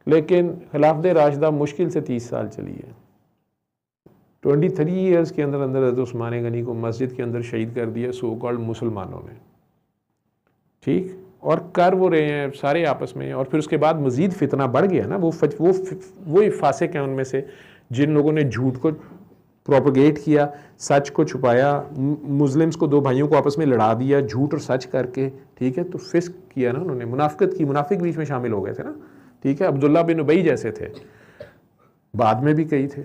लेकिन खिलाफत राशिदा मुश्किल से 30 साल चली है। 23 ईयर्स के अंदर अंदर हज़रत उस्मान गनी को मस्जिद के अंदर शहीद कर दिया सो कॉल्ड मुसलमानों ने, ठीक। और कर वो रहे हैं सारे आपस में। और फिर उसके बाद मज़ीद फितना बढ़ गया ना। वो फासिक हैं उनमें से जिन लोगों ने झूठ को प्रोपगेट किया, सच को छुपाया, मुस्लिम्स को, दो भाइयों को आपस में लड़ा दिया झूठ और सच करके, ठीक है। तो फिस्क किया ना उन्होंने, मुनाफिकत की, मुनाफिक बीच में शामिल हो गए थे ना, ठीक है। अब्दुल्ला बिन उबई जैसे थे, बाद में भी कई थे,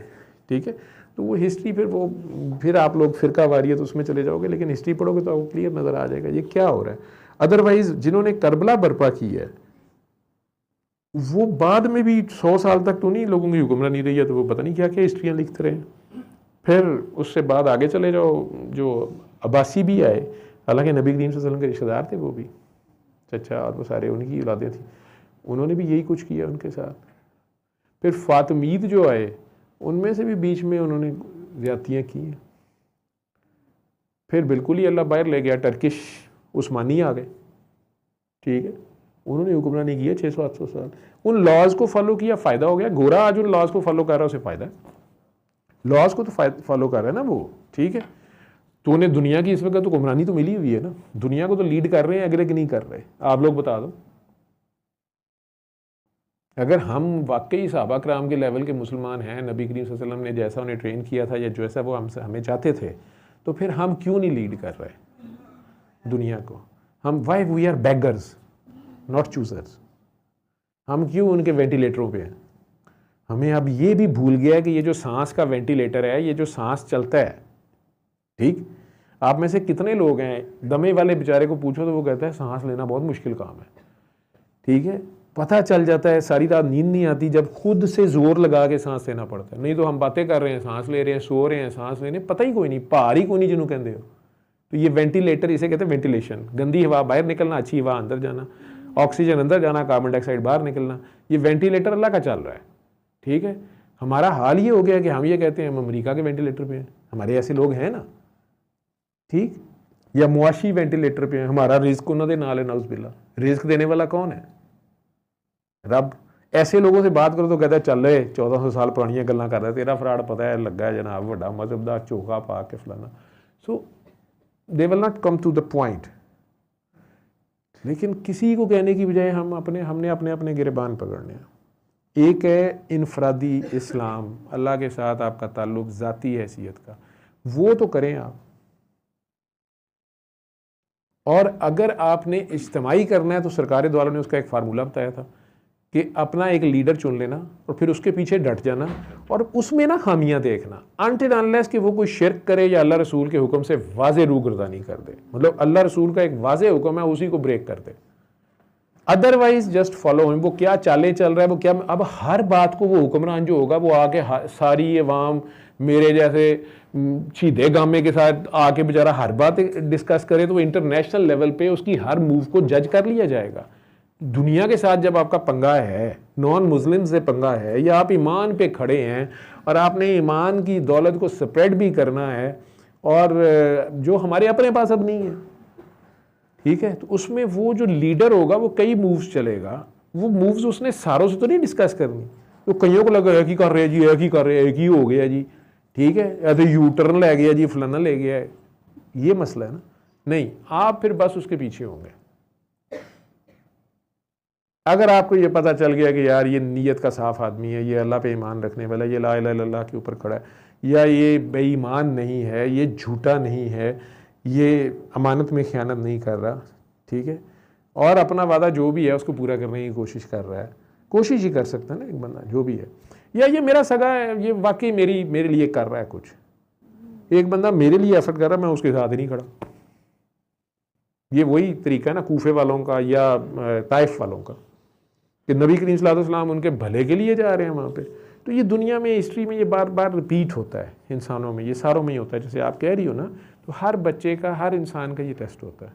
ठीक है। तो वो हिस्ट्री फिर आप लोग फ़िरका वारियत उसमें चले जाओगे, लेकिन हिस्ट्री पढ़ोगे तो आपको क्लियर नज़र आ जाएगा ये क्या हो रहा है। अदरवाइज़ जिन्होंने करबला बर्पा की है वो बाद में भी 100 साल तक तो नहीं लोगों की हुक्मरानी रही है, तो वो पता नहीं क्या क्या हिस्ट्रियाँ लिखते रहे। फिर उससे बाद आगे चले जाओ, जो अब्बासी भी आए, हालांकि नबी करीम सल्लल्लाहु अलैहि वसल्लम के रिश्तेदार थे वो भी, चचा और वो सारे उनकी औलादें थी, उन्होंने भी यही कुछ किया उनके साथ। फिर फातिमीद जो आए उनमें से भी बीच में उन्होंने ज़्यादतियाँ की हैं। फिर बिल्कुल ही अल्लाह बाहर ले गया, टर्किश उस्मानी आ गए, ठीक है। उन्होंने हुक्मरानी की है 600-800 साल। उन लॉज को फॉलो किया, फ़ायदा हो गया। गोरा आज उन लॉज को फॉलो कर रहा है, उसे फ़ायदा है। लॉज को तो फॉलो कर रहा है ना वो, ठीक है। तो उन्हें दुनिया की इस वक्त तो हुक्मरानी तो मिली हुई है ना, दुनिया को तो लीड कर रहे हैं, अगले की नहीं कर रहे। आप लोग बता दो, अगर हम वाकई सहाबा कराम के लेवल के मुसलमान हैं, नबी करीम सल्लल्लाहु अलैहि वसल्लम ने जैसा उन्हें ट्रेन किया था या जैसा वो हमें चाहते थे, तो फिर हम क्यों नहीं लीड कर रहे दुनिया को? हम why we are beggars not choosers. हम क्यों उनके वेंटिलेटरों पे हैं? हमें अब ये भी भूल गया है कि ये जो सांस का वेंटिलेटर है, ये जो सांस चलता है, ठीक। आप में से कितने लोग हैं दमे वाले बेचारे को पूछो तो वो कहता है सांस लेना बहुत मुश्किल काम है, ठीक है। पता चल जाता है, सारी रात नींद नहीं आती जब खुद से जोर लगा के सांस लेना पड़ता है। नहीं तो हम बातें कर रहे हैं, सांस ले रहे हैं, सो रहे हैं, सांस लेने पता ही कोई नहीं, भार ही कोई नहीं जिन्हों कहते हो। तो ये वेंटिलेटर, इसे कहते हैं वेंटिलेशन। गंदी हवा बाहर निकलना, अच्छी हवा अंदर जाना, ऑक्सीजन अंदर जाना, कार्बन डाइऑक्साइड बाहर निकलना, ये वेंटिलेटर अल्लाह का चल रहा है, ठीक है। हमारा हाल ये हो गया कि हम ये कहते हैं हम अमेरिका के वेंटिलेटर पे हैं, हमारे ऐसे लोग हैं ना, ठीक। या मुआशी वेंटिलेटर पे हैं, हमारा रिस्क उन्होंने नाल है, नाउज़ुबिल्लाह। रिस्क देने वाला कौन है? रब। ऐसे लोगों से बात करो तो कहता है चल रहे 1400 साल पुरानियां गल्लां कर रहा है, तेरा फ्राड पता है लगा है जनाब, वड्डा मजहब दा झोका पा के फलाना। So they will not come to the point. लेकिन किसी को कहने की बजाय हमने अपने अपने गिरबान पकड़ने हैं। एक है इनफरादी इस्लाम, अल्लाह के साथ आपका ताल्लुक ज़ाती हैसियत का, वो तो करें आप। और अगर आपने इज्तिमाई करना है तो सरकार द्वारा ने उसका एक फार्मूला बताया था कि अपना एक लीडर चुन लेना और फिर उसके पीछे डट जाना और उसमें ना खामियां देखना, अनटिल अनलेस कि वो कोई शिरक करे या अल्लाह रसूल के हुक्म से वाज़े रूगर्दानी कर दे, मतलब अल्लाह रसूल का एक वाज़े हुक्म है उसी को ब्रेक कर दे, अदरवाइज जस्ट फॉलो हिम। वो क्या चाले चल रहा है, वो क्या, अब हर बात को वो हुक्मरान जो होगा वो आके सारी अवाम मेरे जैसे सीधे गामे के साथ आके बेचारा हर बात डिस्कस करे तो वो इंटरनेशनल लेवल पे उसकी हर मूव को जज कर लिया जाएगा। दुनिया के साथ जब आपका पंगा है, नॉन मुस्लिम से पंगा है, या आप ईमान पे खड़े हैं और आपने ईमान की दौलत को स्प्रेड भी करना है और जो हमारे अपने पास अब नहीं है, ठीक है, तो उसमें वो जो लीडर होगा वो कई मूव्स चलेगा, वो मूव्स उसने सारों से तो नहीं डिस्कस करनी, तो कईयों को लगा एक ही कर रहे हैं जी, एक ही कर रहे हैं, एक ही हो गया जी, ठीक है, या तो यू टर्न ले गया जी, फलाना ले गया है, ये मसला है ना। नहीं, आप फिर बस उसके पीछे होंगे। अगर आपको ये पता चल गया कि यार ये नीयत का साफ आदमी है, ये अल्लाह पे ईमान रखने वाला, ये ला इलाहा इल्लल्लाह के ऊपर खड़ा है, या ये बेईमान नहीं है, ये झूठा नहीं है, ये अमानत में ख़यानत नहीं कर रहा, ठीक है, और अपना वादा जो भी है उसको पूरा करने की कोशिश कर रहा है, कोशिश ही कर सकता है ना एक बंदा जो भी है, या ये मेरा सगा है, ये वाकई मेरे लिए कर रहा है कुछ, एक बंदा मेरे लिए एफर्ट कर रहा है, मैं उसके साथ ही नहीं खड़ा। ये वही तरीका है ना कूफे वालों का या ताइफ वालों का कि नबी करीम सल्लल्लाहु अलैहि वसल्लम उनके भले के लिए जा रहे हैं वहाँ पे। तो ये दुनिया में, हिस्ट्री में ये बार बार रिपीट होता है, इंसानों में, ये सारों में ही होता है, जैसे आप कह रही हो ना, तो हर बच्चे का, हर इंसान का ये टेस्ट होता है।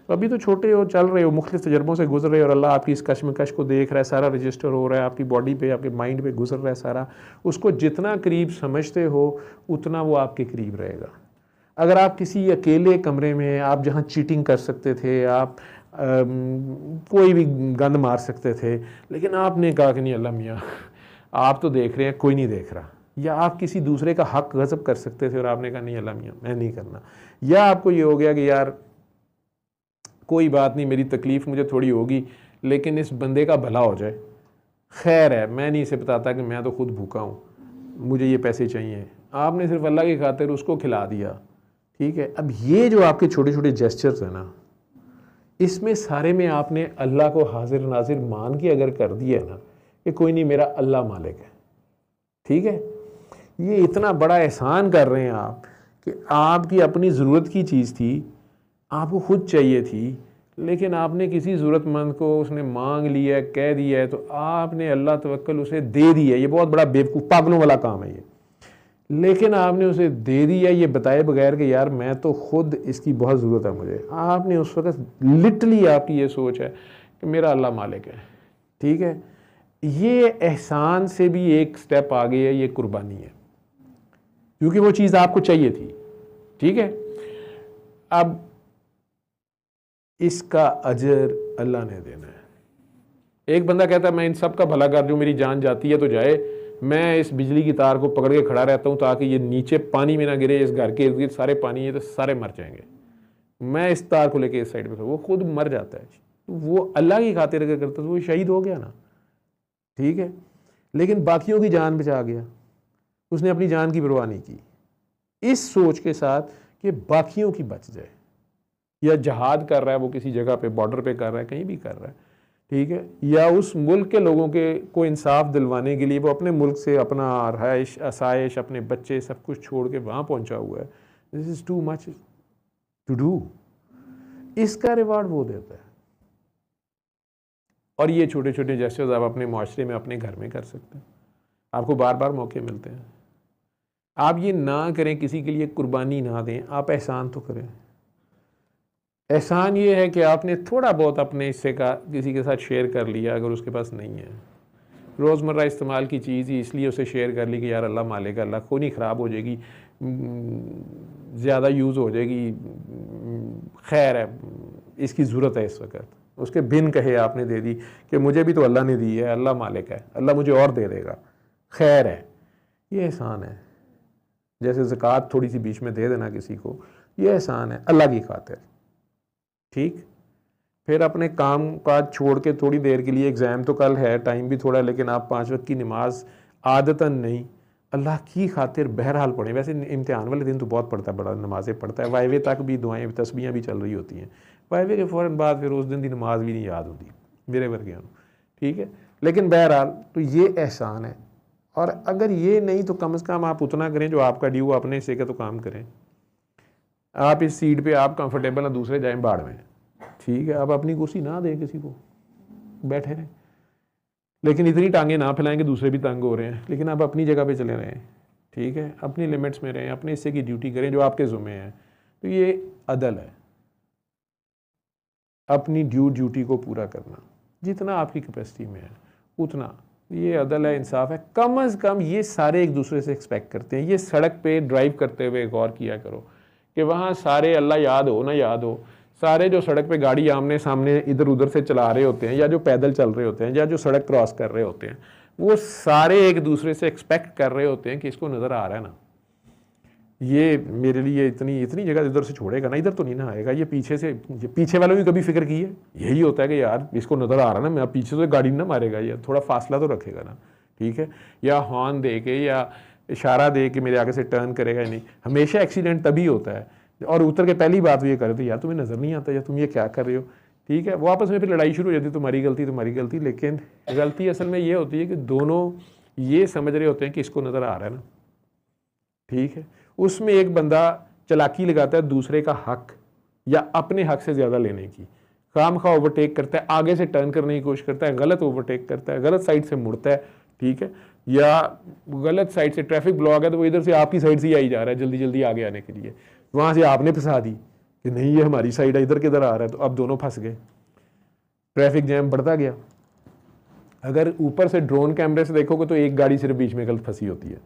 तो अभी तो छोटे हो, चल रहे हो, मुख्तलिफ तजर्बों से गुजर रहे हो और अल्लाह आपकी इस कश्मकश को देख रहा है, सारा रजिस्टर हो रहा है, आपकी बॉडी पे, आपके माइंड पे गुजर रहा है सारा, उसको जितना करीब समझते हो उतना वो आपके करीब रहेगा। अगर आप किसी अकेले कमरे में, आप जहाँ चीटिंग कर सकते थे, आप कोई भी गंद मार सकते थे, लेकिन आपने कहा कि नहीं अल्लाह मियाँ आप तो देख रहे हैं, कोई नहीं देख रहा, या आप किसी दूसरे का हक गज़ब कर सकते थे और आपने कहा नहीं अल्लाह मियाँ मैं नहीं करना, या आपको ये हो गया कि यार कोई बात नहीं, मेरी तकलीफ़ मुझे थोड़ी होगी लेकिन इस बंदे का भला हो जाए, खैर है, मैं नहीं इसे बताता कि मैं तो खुद भूखा हूँ, मुझे ये पैसे चाहिए, आपने सिर्फ अल्लाह की खातिर उसको खिला दिया, ठीक है। अब ये जो आपके छोटे छोटे जेस्चर्स हैं ना, इसमें सारे में आपने अल्लाह को हाजिर नाजिर मान के अगर कर दिया ना कि कोई नहीं मेरा अल्लाह मालिक है, ठीक है, ये इतना बड़ा एहसान कर रहे हैं आप कि आपकी अपनी ज़रूरत की चीज़ थी, आपको खुद चाहिए थी, लेकिन आपने किसी ज़रूरतमंद को उसने मांग लिया है, कह दिया है, तो आपने अल्लाह तवक्कल उसे दे दिया। ये बहुत बड़ा बेवकूफ़ पागलों वाला काम है ये, लेकिन आपने उसे दे दिया ये बताए बगैर कि यार मैं तो खुद इसकी बहुत ज़रूरत है मुझे। आपने उस वक्त लिटरली आपकी ये सोच है कि मेरा अल्लाह मालिक है, ठीक है। ये एहसान से भी एक स्टेप आगे है, ये कुर्बानी है, क्योंकि वो चीज़ आपको चाहिए थी, ठीक है। अब इसका अजर अल्लाह ने देना है। एक बंदा कहता है मैं इन सब का भला कर दूँ, मेरी जान जाती है तो जाए, मैं इस बिजली की तार को पकड़ के खड़ा रहता हूँ ताकि ये नीचे पानी में ना गिरे, इस घर के इर्द गिर्द सारे पानी है तो सारे मर जाएंगे, मैं इस तार को लेके इस साइड पे, वो खुद मर जाता है। वो अल्लाह की खातिर अगर करता तो वो शहीद हो गया ना, ठीक है, लेकिन बाकियों की जान बचा गया, उसने अपनी जान की परवाह नहीं की, इस सोच के साथ कि बाकियों की बच जाए। या जहाद कर रहा है वो किसी जगह पे, बॉर्डर पे कर रहा है, कहीं भी कर रहा है, ठीक है, या उस मुल्क के लोगों के को इंसाफ दिलवाने के लिए वो अपने मुल्क से अपना रहाइश, आसाइश, अपने बच्चे सब कुछ छोड़ के वहाँ पहुँचा हुआ है। This is too much to do, इसका रिवार्ड वो देता है। और ये छोटे छोटे जेस्चर्स आप अपने माशरे में, अपने घर में कर सकते हैं, आपको बार बार मौके मिलते हैं। आप ये ना करें, किसी के लिए कुर्बानी ना दें, आप एहसान तो करें। एहसान ये है कि आपने थोड़ा बहुत अपने हिस्से का किसी के साथ शेयर कर लिया, अगर उसके पास नहीं है, रोज़मर्रा इस्तेमाल की चीज़ ही इसलिए उसे शेयर कर ली कि यार अल्लाह मालिक, अल्लाह को नहीं ख़राब हो जाएगी, ज़्यादा यूज़ हो जाएगी, खैर है, इसकी ज़रूरत है इस वक्त, उसके बिन कहे आपने दे दी कि मुझे भी तो अल्लाह ने दी है, अल्लाह मालिक है, अल्लाह मुझे और दे देगा, खैर है, ये एहसान है। जैसे ज़कात थोड़ी सी बीच में दे देना किसी को, ये एहसान है अल्लाह की खातिर, ठीक। फिर अपने काम काज छोड़ के थोड़ी देर के लिए, एग्ज़ाम तो कल है, टाइम भी थोड़ा, लेकिन आप 5 वक्त की नमाज आदतन नहीं, अल्लाह की खातिर बहरहाल पढ़ें। वैसे इम्तिहान वाले दिन तो बहुत पढ़ता है, बड़ा नमाज़ें पढ़ता है, वाइवे तक भी दुआएं तस्बीहां भी चल रही होती हैं। वाइवे के फ़ौरन बाद फिर उस दिन की नमाज भी नहीं याद होती मेरे वर्गे, ठीक है। लेकिन बहरहाल तो ये एहसान है, और अगर ये नहीं तो कम से कम आप उतना करें जो आपका ड्यू, अपने हिस्से का तो काम करें। आप इस सीट पे आप कंफर्टेबल ना, दूसरे जाएं बाढ़ में, ठीक है। आप अपनी कुर्सी ना दें किसी को, बैठे रहें, लेकिन इतनी टांगे ना फैलाएं कि दूसरे भी तंग हो रहे हैं। लेकिन आप अपनी जगह पे चले रहें, ठीक है, अपनी लिमिट्स में रहें, अपने हिस्से की ड्यूटी करें जो आपके ज़ुम्मे है। तो ये अदल है, अपनी ड्यूटी को पूरा करना, जितना आपकी कैपेसिटी में है उतना, ये अदल है, इंसाफ है। कम अज़ कम ये सारे एक दूसरे से एक्सपेक्ट करते हैं। ये सड़क पे ड्राइव करते हुए गौर किया करो कि वहाँ सारे, अल्लाह याद हो ना याद हो, सारे जो सड़क पे गाड़ी आमने सामने इधर उधर से चला रहे होते हैं, या जो पैदल चल रहे होते हैं, या जो सड़क क्रॉस कर रहे होते हैं, वो सारे एक दूसरे से एक्सपेक्ट कर रहे होते हैं कि इसको नज़र आ रहा है ना, ये मेरे लिए इतनी जगह इधर से छोड़ेगा ना, इधर तो नहीं ना आएगा, ये पीछे से, ये पीछे वालों की कभी फिक्र की है? यही होता है कि यार इसको नज़र आ रहा है ना, मैं पीछे से गाड़ी ना मारेगा, या थोड़ा फासला तो रखेगा ना, ठीक है, या हॉर्न दे के या इशारा दे के मेरे आगे से टर्न करेगा ही नहीं। हमेशा एक्सीडेंट तभी होता है, और उतर के पहली बात ये करे तो यार तुम्हें नज़र नहीं आता, या तुम ये क्या कर रहे हो, ठीक है। वो आपस में फिर लड़ाई शुरू हो जाती है, तुम्हारी गलती। लेकिन गलती असल में ये होती है कि दोनों ये समझ रहे होते हैं कि इसको नज़र आ रहा है ना, ठीक है। उसमें एक बंदा चालाकी लगाता है दूसरे का हक या अपने हक से ज़्यादा लेने की, खामखा ओवरटेक करता है, आगे से टर्न करने की कोशिश करता है, गलत ओवरटेक करता है, गलत साइड से मुड़ता है, ठीक है, या गलत साइड से ट्रैफिक ब्लॉक है तो वो इधर से आपकी साइड से ही आई जा रहा है जल्दी जल्दी आगे आने के लिए, वहाँ से आपने फंसा दी कि नहीं ये हमारी साइड है, इधर किधर आ रहा है, तो अब दोनों फंस गए, ट्रैफिक जैम बढ़ता गया। अगर ऊपर से ड्रोन कैमरे से देखोगे तो एक गाड़ी सिर्फ बीच में गलत फंसी होती है,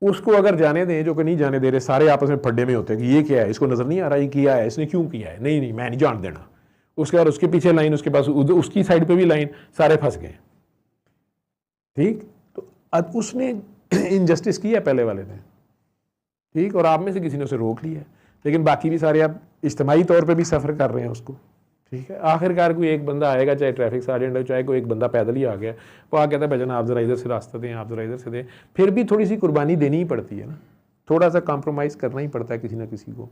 उसको अगर जाने दें, जो कि नहीं जाने दे रहे, सारे आपस में फड्डे में होते हैं कि ये क्या है, इसको नज़र नहीं आ रहा, ये किया है, इसने क्यों किया है, नहीं मैं नहीं जान देना। उसके बाद उसके पीछे लाइन, उसके पास उसकी साइड पे भी लाइन, सारे फंस गए, ठीक। तो अब उसने इनजस्टिस किया पहले वाले ने, ठीक, और आप में से किसी ने उसे रोक लिया, लेकिन बाकी भी सारे आप इज्तिमाई तौर पे भी सफ़र कर रहे हैं उसको, ठीक है। आखिरकार कोई एक बंदा आएगा, चाहे ट्रैफिक सार्जेंट हो, चाहे कोई एक बंदा पैदल ही आ गया, वो आ कहता है भजन आप ज़रा इधर से रास्ता दें, आप ज़रा इधर से दें। फिर भी थोड़ी सी कुर्बानी देनी ही पड़ती है ना, थोड़ा सा कॉम्प्रोमाइज़ करना ही पड़ता है किसी ना किसी को,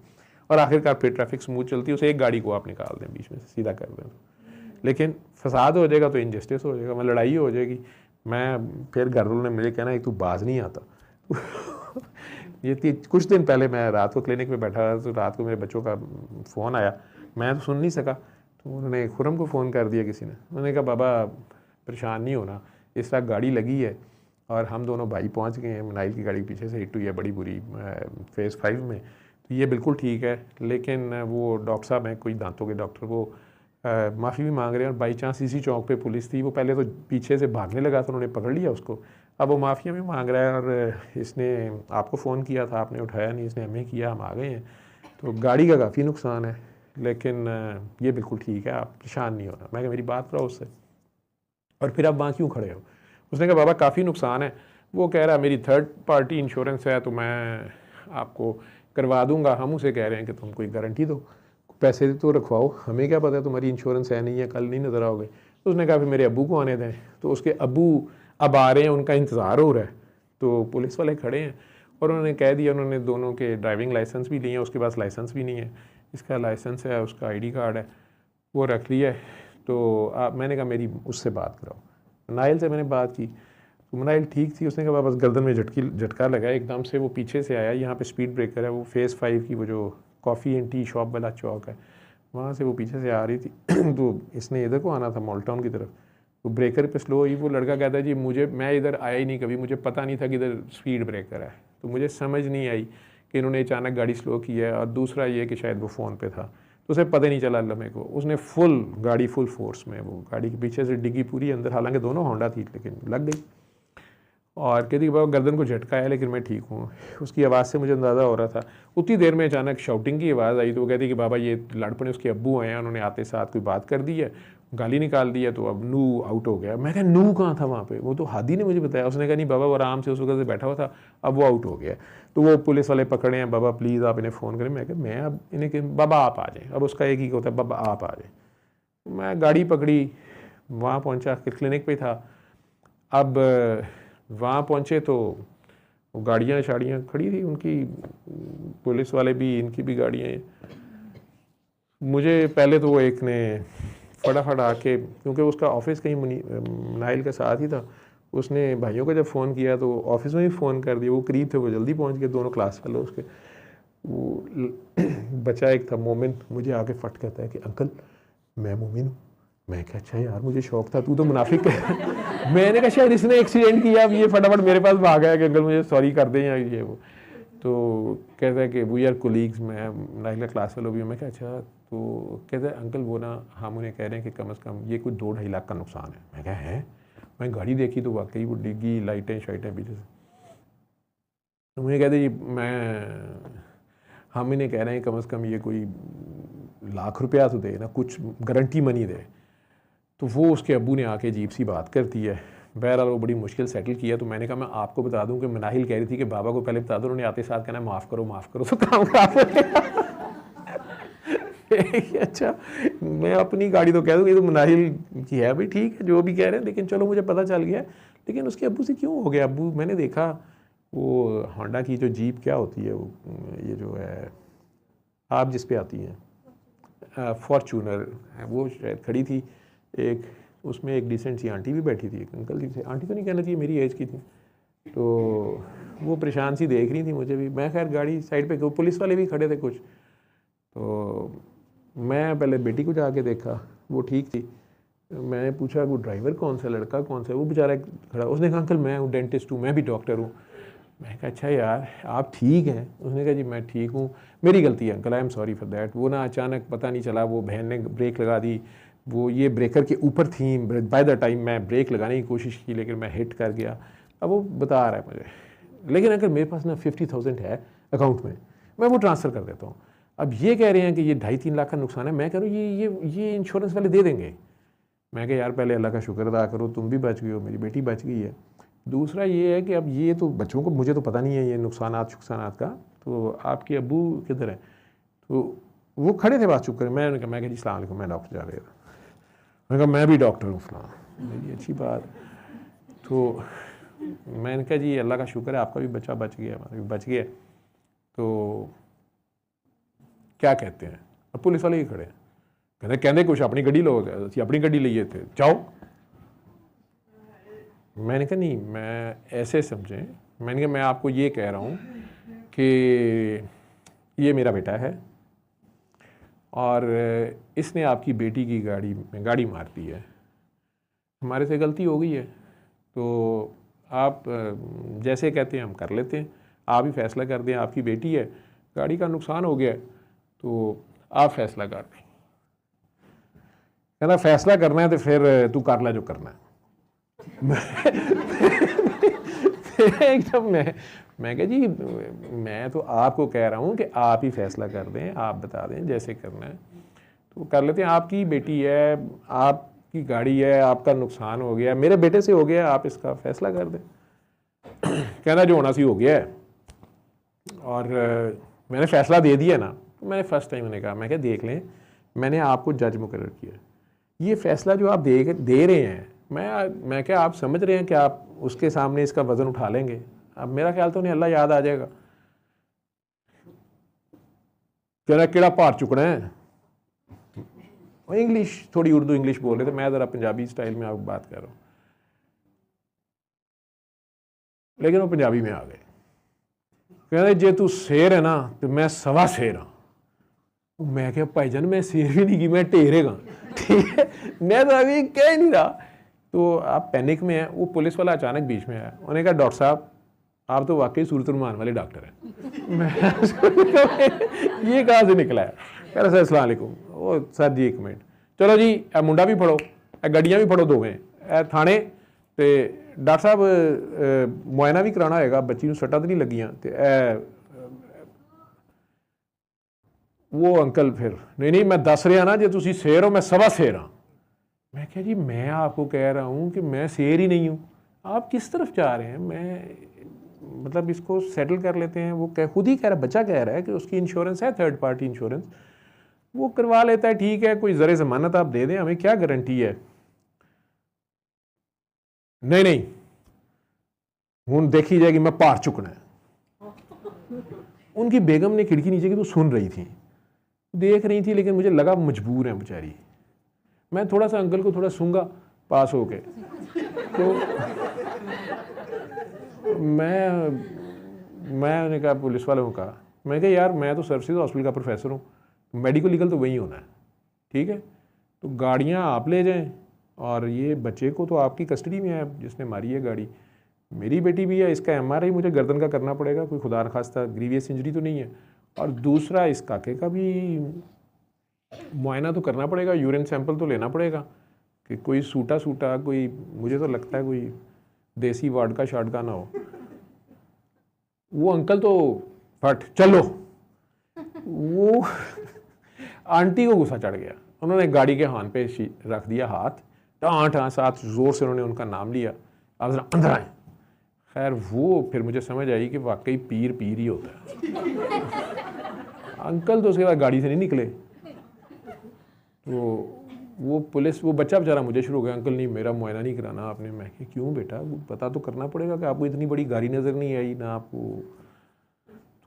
और आखिरकार फिर ट्रैफिक स्मूथ चलती है, उसे एक गाड़ी को आप निकाल दें बीच में से, सीधा कर दें। लेकिन फसाद हो जाएगा तो इनजस्टिस हो जाएगा, मैं लड़ाई हो जाएगी, मैं फिर घर वालों ने मुझे कहना एक तू बाज नहीं आता। ये कुछ दिन पहले मैं रात को क्लिनिक में बैठा, तो रात को मेरे बच्चों का फ़ोन आया, मैं तो सुन नहीं सका, तो उन्होंने खुरम को फ़ोन कर दिया किसी ने, उन्होंने कहा बाबा परेशान नहीं होना, इस तरह गाड़ी लगी है और हम दोनों भाई पहुंच गए हैं, मनाइल की गाड़ी के पीछे से हिट हुई है बड़ी बुरी फेज़ 5 में, तो ये बिल्कुल ठीक है। लेकिन वो डॉक्टर साहब हैं, कोई दांतों के डॉक्टर, वो माफ़ी भी मांग रहे हैं, और बाई चांस इसी चौक पे पुलिस थी, वो पहले तो पीछे से भागने लगा तो उन्होंने पकड़ लिया उसको, अब वो माफ़िया भी मांग रहा है, और इसने आपको फ़ोन किया था, आपने उठाया नहीं, इसने हमें किया, हम आ गए हैं। तो गाड़ी का काफ़ी नुकसान है, लेकिन ये बिल्कुल ठीक है, आप परेशान नहीं होना। मैं कहा मेरी बात करो उससे, और फिर आप वहाँ क्यों खड़े हो? उसने कहा बाबा काफ़ी नुकसान है। वो कह रहा मेरी थर्ड पार्टी इंश्योरेंस है तो मैं आपको करवा दूंगा। हम उसे कह रहे हैं कि तुम कोई गारंटी दो, पैसे तो रखवाओ, हमें क्या पता तुम्हारी इंश्योरेंस है नहीं है, कल नहीं नज़र आओगे। तो उसने कहा फिर मेरे अब्बू को आने दें। तो उसके अब्बू अब आ रहे हैं, उनका इंतज़ार हो रहा है, तो पुलिस वाले खड़े हैं और उन्होंने कह दिया, उन्होंने दोनों के ड्राइविंग लाइसेंस भी लिए हैं, उसके पास लाइसेंस भी नहीं है, इसका लाइसेंस है, उसका आईडी कार्ड है, वो रख लिया है। तो मैंने कहा मेरी उससे बात कराओ। नाइल से मैंने बात की, तो मनाइल ठीक थी, उसने कहा बस गर्दन में झटका लगा एकदम से, वो पीछे से आया, यहाँ पे स्पीड ब्रेकर है, वो फेज़ 5 की वो जो कॉफ़ी एंड टी शॉप वाला चौक है, वहाँ से वो पीछे से आ रही थी। तो इसने इधर को आना था मॉल टाउन की तरफ, तो ब्रेकर पे स्लो हुई। वो लड़का कहता है जी मैं इधर आया ही नहीं कभी, मुझे पता नहीं था कि इधर स्पीड ब्रेकर है, तो मुझे समझ नहीं आई कि इन्होंने अचानक गाड़ी स्लो की है, और दूसरा ये कि शायद वो फ़ोन पे था, तो उसे पता ही नहीं चला लम्हे को। उसने गाड़ी फुल फोर्स में वो गाड़ी के पीछे से डिगी पूरी अंदर, हालांकि दोनों होंडा थी लेकिन लग गई, और कहती कि बाबा गर्दन को झटका है लेकिन मैं ठीक हूँ। उसकी आवाज़ से मुझे अंदाज़ा हो रहा था। उतनी देर में अचानक शाउटिंग की आवाज़ आई, तो वो कहती कि बाबा ये लड़पने उसके अब्बू आए हैं, उन्होंने आते साथ कोई बात कर दी है, गाली निकाल दी है, तो अब नू आउट हो गया। मैं कहा नू कहाँ था वहाँ पे? वो तो हादी ने मुझे बताया। उसने कहा नहीं बाबा वो आराम से उस वक्त से बैठा हुआ था, अब वो आउट हो गया। तो वो पुलिस वाले पकड़े हैं, बाबा प्लीज़ आप इन्हें फ़ोन करें। मैं कहा मैं अब इन्हें बाबा आप आ जाएँ, अब उसका एक ही होता है बाबा आप आ जाएँ। मैं गाड़ी पकड़ी, वहाँ पहुँचा, क्लिनिक पर था। अब वहाँ पहुँचे तो वो गाड़ियाँ शाड़ियाँ खड़ी थी उनकी, पुलिस वाले भी, इनकी भी गाड़ियाँ हैं। मुझे पहले तो वो एक ने फटाफट आके, क्योंकि उसका ऑफिस कहीं नाइल के साथ ही था, उसने भाइयों को जब फ़ोन किया तो ऑफिस में भी फ़ोन कर दिया। वो करीब थे, वो जल्दी पहुंच गए, दोनों क्लास फेलो उसके। वो बच्चा एक था मोमिन, मुझे आके फट कहता है कि अंकल मैं मोमिन हूँ। मैं कहा अच्छा यार मुझे शौक था, तू तो मुनाफिक है। मैंने कहा शायद इसने एक्सीडेंट किया, अब ये फटाफट मेरे पास भाग आया कि अंकल मुझे सॉरी कर दें या ये वो। तो कहता है कि वी आर कोलीग्स, मैं नाइल का क्लास फेलो भी हूँ। मैं कहा अच्छा, तो कहता है अंकल वो ना हम उन्हें कह रहे हैं कि कम से कम ये कोई 2-2.5 लाख का नुकसान है। मैं कहा है? मैं गाड़ी देखी तो वाकई वो डिग्गी, लाइटें शाइटें पीछे से। तो मुझे कहते जी हम इन्हें कह रहे हैं कम से कम ये कोई 1 लाख रुपया तो दे ना, कुछ गारंटी मनी दे। तो वो उसके अब्बू ने आके अजीब सी बात करती है। बहरहाल वो बड़ी मुश्किल सेटल किया। तो मैंने कहा मैं आपको बता दूं कि मनाहिल कह रही थी कि बाबा को पहले बता दो, उन्होंने आते साथ कहना माफ़ करो तो काम खराब हो गया। अच्छा मैं अपनी गाड़ी तो कह दूँ ये तो मनाहिल की है भाई, ठीक है जो भी कह रहे हैं, लेकिन चलो मुझे पता चल गया। लेकिन उसके अब्बू से क्यों हो गया? अब्बू मैंने देखा वो होंडा की जो जीप क्या होती है वो, ये जो है आप जिस पे आती हैं फॉर्चूनर, वो शायद खड़ी थी एक, उसमें एक डिसेंट सी आंटी भी बैठी थी, एक अंकल जी थे, आंटी तो नहीं कहना चाहिए, मेरी एज की थी। तो वो परेशान सी देख रही थी मुझे भी। मैं खैर गाड़ी साइड पे, पुलिस वाले भी खड़े थे कुछ। तो मैं पहले बेटी को जाके देखा, वो ठीक थी। मैंने पूछा वो ड्राइवर कौन सा, लड़का कौन सा है? वो बेचारा खड़ा, उसने कहा अंकल मैं हूँ, डेंटिस्ट हूँ, मैं भी डॉक्टर हूँ। मैं कहा अच्छा यार आप ठीक हैं? उसने कहा जी मैं ठीक हूँ, मेरी गलती है uncle, I am sorry for that. वो ना अचानक पता नहीं चला, वो बहन ने ब्रेक लगा दी, वो ये ब्रेकर के ऊपर थी, बाय द टाइम मैं ब्रेक लगाने की कोशिश की लेकिन मैं हिट कर गया। अब वो बता रहा है मुझे, लेकिन अगर मेरे पास ना 50,000 है अकाउंट में, मैं वो ट्रांसफ़र कर देता हूँ। अब ये कह रहे हैं कि ये 2.5-3 लाख का नुकसान है। मैं कह रहा हूँ ये इंश्योरेंस वाले दे देंगे। मैं कहा यार पहले अल्लाह का शुक्र अदा करो, तुम भी बच गई हो, मेरी बेटी बच गई है। दूसरा ये है कि अब ये तो बच्चों को, मुझे तो पता नहीं है ये नुकसानात का, तो आपके अब्बू किधर है? तो वो खड़े थे बात चुप कर। मैं कहा जी अस्सलाम वालेकुम, मैं डॉक्टर जावेद। मैंने कहा मैं भी डॉक्टर हूँ फलां। मेरी अच्छी बात। तो मैंने कहा जी अल्लाह का शुक्र है आपका भी बच्चा बच गया, हमारा भी बच गया। तो क्या कहते हैं? अब पुलिस वाले ही खड़े हैं, कहते कुछ अपनी गड्डी लो, अपनी गड्डी लिए थे, जाओ। मैंने कहा नहीं, मैं ऐसे समझें, मैंने कहा मैं आपको ये कह रहा हूँ कि ये मेरा बेटा है और इसने आपकी बेटी की गाड़ी मार दी है, हमारे से गलती हो गई है, तो आप जैसे कहते हैं हम कर लेते हैं, आप ही फैसला कर दें। आपकी बेटी है, गाड़ी का नुकसान हो गया, तो आप फैसला कर दें। कहना फैसला करना है तो फिर तू कर ले जो करना है। एकदम मैं कहा जी मैं तो आपको कह रहा हूँ कि आप ही फैसला कर दें, आप बता दें जैसे करना है तो कर लेते हैं। आपकी बेटी है, आपकी गाड़ी है, आपका नुकसान हो गया, मेरे बेटे से हो गया, आप इसका फैसला कर दें। कहना जो होना सी हो गया है, और मैंने फैसला दे दिया ना। तो मैंने फर्स्ट टाइम मैंने कहा, मैं क्या देख लें, मैंने आपको जज मुकर्रर किया, ये फैसला जो आप दे रहे हैं, मैं क्या आप समझ रहे हैं कि आप उसके सामने इसका वज़न उठा लेंगे? अब मेरा ख्याल तो उन्हें अल्लाह याद आ जाएगा। केड़ा भार चुकना है। इंग्लिश थोड़ी उर्दू इंग्लिश बोल रहे थे, मैं ज़रा पंजाबी स्टाइल में आपको बात कर रहा हूँ, लेकिन वो पंजाबी में आ गए। कहते जे तू शेर है ना तो मैं सवा शेर हाँ। मैं क्या भाईजान मैं शेर भी नहीं की, मैं ढेरेगा, ठीक है, मैं तो अभी कह ही नहीं रहा। तो आप पैनिक में हैं। वो पुलिस वाला अचानक बीच में आया, उन्होंने कहा डॉक्टर साहब आप तो वाकई सूरत रुमान वाले डॉक्टर हैं। मैं ये कहाँ से निकला है? कह रहा सर अस्सलाम वालेकुम। ओ सर जी एक मिनट, चलो जी ए मुंडा भी फड़ो, ए गड्डियाँ भी फड़ो दोवें, ए थाने ते डॉक्टर साहब मुआयना भी कराना होएगा, बच्ची नूं सट्टां तो नहीं लगियां ते वो अंकल फिर नहीं मैं दस रहा ना, जे तुसी शेर हो मैं सवा शेर हाँ। मैं क्या जी मैं आपको कह रहा हूँ कि मैं शेर ही नहीं हूँ, आप किस तरफ जा रहे हैं? मैं मतलब इसको सेटल कर लेते हैं। वो खुद ही कह रहा, बच्चा कह रहा है कि उसकी इंश्योरेंस है, थर्ड पार्टी इंश्योरेंस, वो करवा लेता है, ठीक है, कोई ज़रे ज़मानत आप दे दें, हमें क्या गारंटी है? नहीं हूँ देखी जाएगी, मैं भार चुकना है। उनकी बेगम ने खिड़की नीचे की तो सुन रही थी, देख रही थी, लेकिन मुझे लगा मजबूर हैं बेचारी। मैं थोड़ा सा अंकल को थोड़ा सूंगा पास होके, तो मैंने कहा पुलिस वालों को कहा, मैं कहा यार मैं तो सर्विसेज हॉस्पिटल का प्रोफेसर हूँ, मेडिकल लीगल तो वही होना है, ठीक है, तो गाड़ियाँ आप ले जाएं और ये बच्चे को तो आपकी कस्टडी में है जिसने मारी है गाड़ी, मेरी बेटी भी है, इसका MRI मुझे गर्दन का करना पड़ेगा, कोई खुदा न खास्ता ग्रीवियस इंजरी तो नहीं है, और दूसरा इस काके का भी मुआयना तो करना पड़ेगा, यूरिन सैंपल तो लेना पड़ेगा कि कोई सूटा कोई, मुझे तो लगता है कोई देसी वार्ड का शार्ड का ना हो। वो अंकल तो फट चलो, वो आंटी को गुस्सा चढ़ गया, उन्होंने गाड़ी के हाथ पे रख दिया हाथ, टाँ साथ जोर से उन्होंने उनका नाम लिया, आप जरा अंदर आए। खैर वो फिर मुझे समझ आई कि वाकई पीर ही होता है। अंकल तो उसके बाद गाड़ी से नहीं निकले, तो वो पुलिस, वो बच्चा बेचारा मुझे शुरू हो गया, अंकल नहीं मेरा मुआयना नहीं कराना आपने। मैं कि क्यों बेटा, पता तो करना पड़ेगा कि आपको इतनी बड़ी गाड़ी नज़र नहीं आई ना आपको,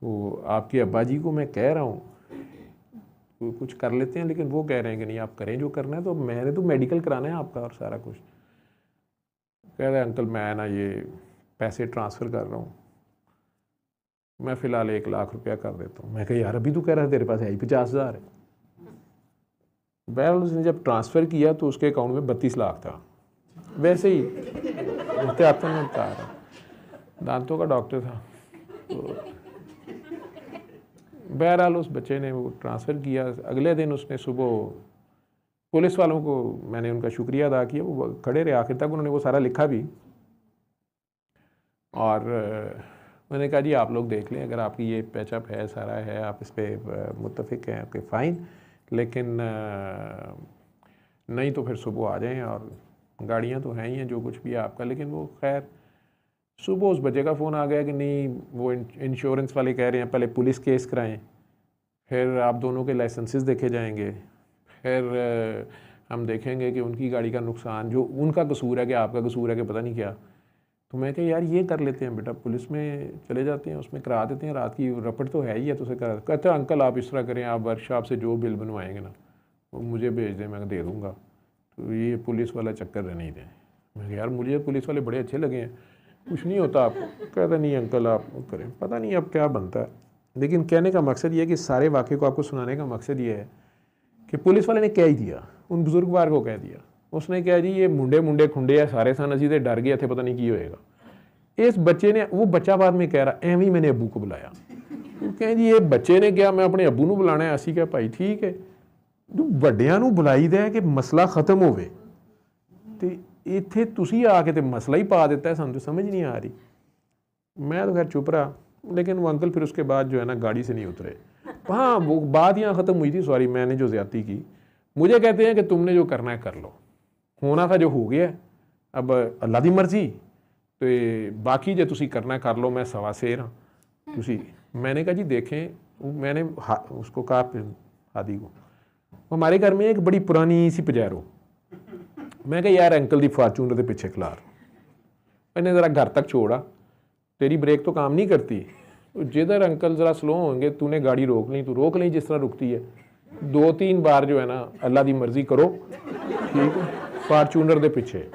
तो आपके अब्बा जी को मैं कह रहा हूँ कुछ कर लेते हैं, लेकिन वो कह रहे हैं कि नहीं आप करें जो करना है, तो मैंने तो मेडिकल कराना है आपका और सारा कुछ। कह रहे अंकल मैं ना ये पैसे ट्रांसफ़र कर रहा हूँ, मैं फ़िलहाल 1 लाख रुपया कर देता हूँ। मैं कहा यार अभी तो कह रहा है तेरे पास है ही 50,000 है। बहरहाल उसने जब ट्रांसफ़र किया तो उसके अकाउंट में 32 लाख था, वैसे ही एहतियातन में बता रहा, दांतों का डॉक्टर था। तो बहरहाल उस बच्चे ने वो ट्रांसफ़र किया। अगले दिन उसने सुबह पुलिस वालों को मैंने उनका शुक्रिया अदा किया, वो खड़े रहे आखिर तक, उन्होंने वो सारा लिखा भी, और मैंने कहा जी आप लोग देख लें, अगर आपकी ये पैचअप है सारा है, आप इस पर मुत्तफ़िक हैं आपके फ़ाइन, लेकिन नहीं तो फिर सुबह आ जाएं, और गाड़ियाँ तो हैं ही हैं जो कुछ भी है आपका। लेकिन वो खैर सुबह उस बच्चे का फ़ोन आ गया कि नहीं वो इंश्योरेंस वाले कह रहे हैं पहले पुलिस केस कराएं, फिर आप दोनों के लाइसेंसेस देखे जाएंगे, फिर हम देखेंगे कि उनकी गाड़ी का नुकसान जो उनका कसूर है कि आपका कसूर है कि पता नहीं क्या। तो मैं कहा यार ये कर लेते हैं बेटा, पुलिस में चले जाते हैं, उसमें करा देते हैं, रात की रपट तो है ही है, तो उसे करा। कहते हैं अंकल आप इस तरह करें, आप वर्कशॉप से जो बिल बनवाएंगे ना वो मुझे भेज दें, मैं दे दूँगा, तो ये पुलिस वाला चक्कर रहने ही दें। मैं कहा यार मुझे पुलिस वाले बड़े अच्छे लगे हैं, कुछ नहीं होता आपको। कहता नहीं अंकल आप करें, पता नहीं अब क्या बनता है। लेकिन कहने का मकसद ये है कि सारे वाक़े को आपको सुनाने का मकसद ये है कि पुलिस वाले ने कह ही दिया, उन बुजुर्गवार को कह दिया, उसने कहा जी ये मुंडे खुंडे है सारे सन, असी तो डर गए थे पता नहीं की होएगा। इस बच्चे ने, वो बच्चा बाद में कह रहा एवं ही मैंने अबू को बुलाया, वो कहें जी ये बच्चे ने क्या मैं अपने अबू को बुलाना है, असी क्या भाई ठीक है, जो ਵੱਡਿਆਂ ਨੂੰ ਬੁਲਾਈਦਾ है कि मसला ख़त्म होवे, तो इत्थे तुसी आके तो मसला ही पा देता है, सानू तो समझ नहीं आ रही। मैं तो खैर चुप रहा, लेकिन वो अंकल फिर उसके बाद जो है ना गाड़ी से नहीं उतरे। हाँ वो बात यहाँ ख़त्म हुई थी, सॉरी मैंने जो ज़्यादती की, मुझे कहते हैं कि तुमने जो करना है कर लो, होना था जो हो गया, अब अल्लाह की मर्जी, तो बाकी जो तुसी करना है कर लो, मैं सवा शेर हाँ तुसी। मैंने कहा जी देखें, मैंने उसको कहा हादी को, हमारे घर में एक बड़ी पुरानी सी पजैरो, मैं कहा यार अंकल दी फार्चूनर के पीछे खिलार, मैंने ज़रा घर तक छोड़ा, तेरी ब्रेक तो काम नहीं करती, तो जिधर अंकल ज़रा स्लो होंगे तूने गाड़ी रोक ली, तू रोक ली जिस तरह रुकती है, 2-3 बार जो है ना अल्लाह की मर्जी करो, ठीक है, फार्चूनर के पीछे।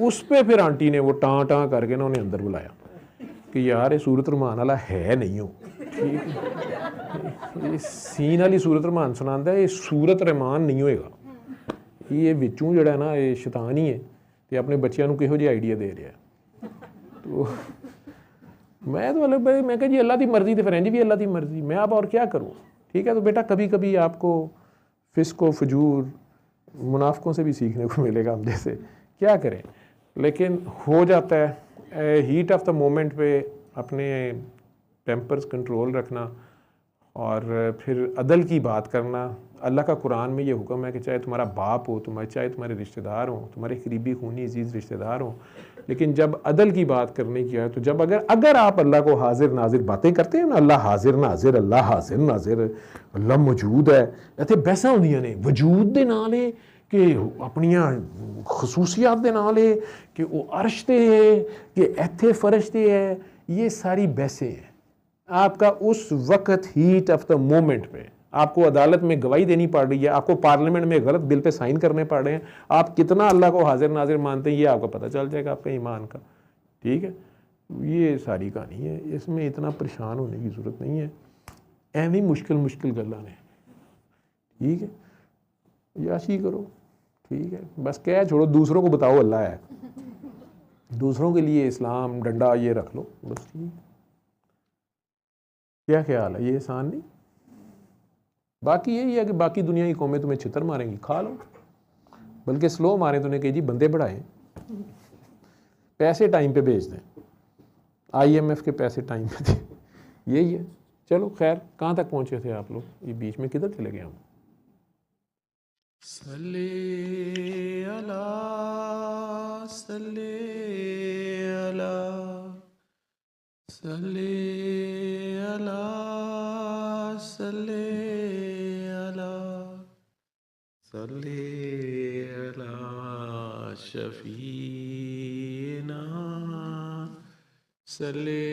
उस पर फिर आंटी ने वो टाँ करके ना उन्हें अंदर बुलाया कि यार ये सूरत रहमान वाला है नहीं हो, ठीक है, ये सीन वाली सूरत रहमान सुनाता है, ये सूरत रहमान नहीं होएगा, ये विचों जड़ा ना ये शैतान ही है, तो अपने बच्चों को किहो जी आइडिया दे रहा है। तो मैं तो अलग भाई, मैं कहा जी अल्लाह की मर्जी, तो फिर जी भी अल्लाह की मर्जी, मैं अब और क्या करूँ, ठीक है। तो बेटा कभी कभी आपको फिस्को फजूर मुनाफिकों से भी सीखने को मिलेगा, हम जैसे क्या करें, लेकिन हो जाता है। हीट ऑफ द मोमेंट पे अपने टेम्पर्स कंट्रोल रखना और फिर अदल की बात करना। अल्लाह का कुरान में ये हुक्म है कि चाहे तुम्हारा बाप हो, चाहे तुम्हारे रिश्तेदार हो, तुम्हारे करीबी खूनी अजीज़ रिश्तेदार हो, लेकिन जब अदल की बात करने की है तो जब अगर आप अल्लाह को हाजिर नाजिर बातें करते हैं ना, अल्लाह हाजिर नाजिर, अल्लाह हाजिर नाजिर, अल्लाह मौजूद है, इतने बहसा होंदियां ने वजूद दे नाल है कि अपनियां खसूसियात दे नाल है कि वो अर्श ते है कि इत्थे फर्श ते है, ये सारी बहसें हैं। आपका उस वक्त हीट ऑफ द मोमेंट में आपको अदालत में गवाही देनी पड़ रही है, आपको पार्लियामेंट में गलत बिल पे साइन करने पड़ रहे हैं, आप कितना अल्लाह को हाजिर नाजिर मानते हैं ये आपको पता चल जाएगा आपके ईमान का। ठीक है, ये सारी कहानी है, इसमें इतना परेशान होने की ज़रूरत नहीं है। एवं मुश्किल मुश्किल गल्लां ने, ठीक है, याशी करो, ठीक है, बस क्या छोड़ो, दूसरों को बताओ अल्लाह है, दूसरों के लिए इस्लाम डंडा ये रख लो बस। ठीक, क्या ख्याल है, ये आसान नहीं। बाकी यही है कि बाकी दुनिया की कौमें तुम्हें छितर मारेंगी, खा लो, बल्कि स्लो मारें तो उन्हें कही जी बंदे बढ़ाएं, पैसे टाइम पे भेज दें, IMF के पैसे टाइम पे दें, यही है। चलो खैर, कहाँ तक पहुँचे थे आप लोग, ये बीच में किधर चले गए हम। सल्ले अला सल्ले अला सल्ले अला सल्ले अला सल्ले अला शफीना सल्ले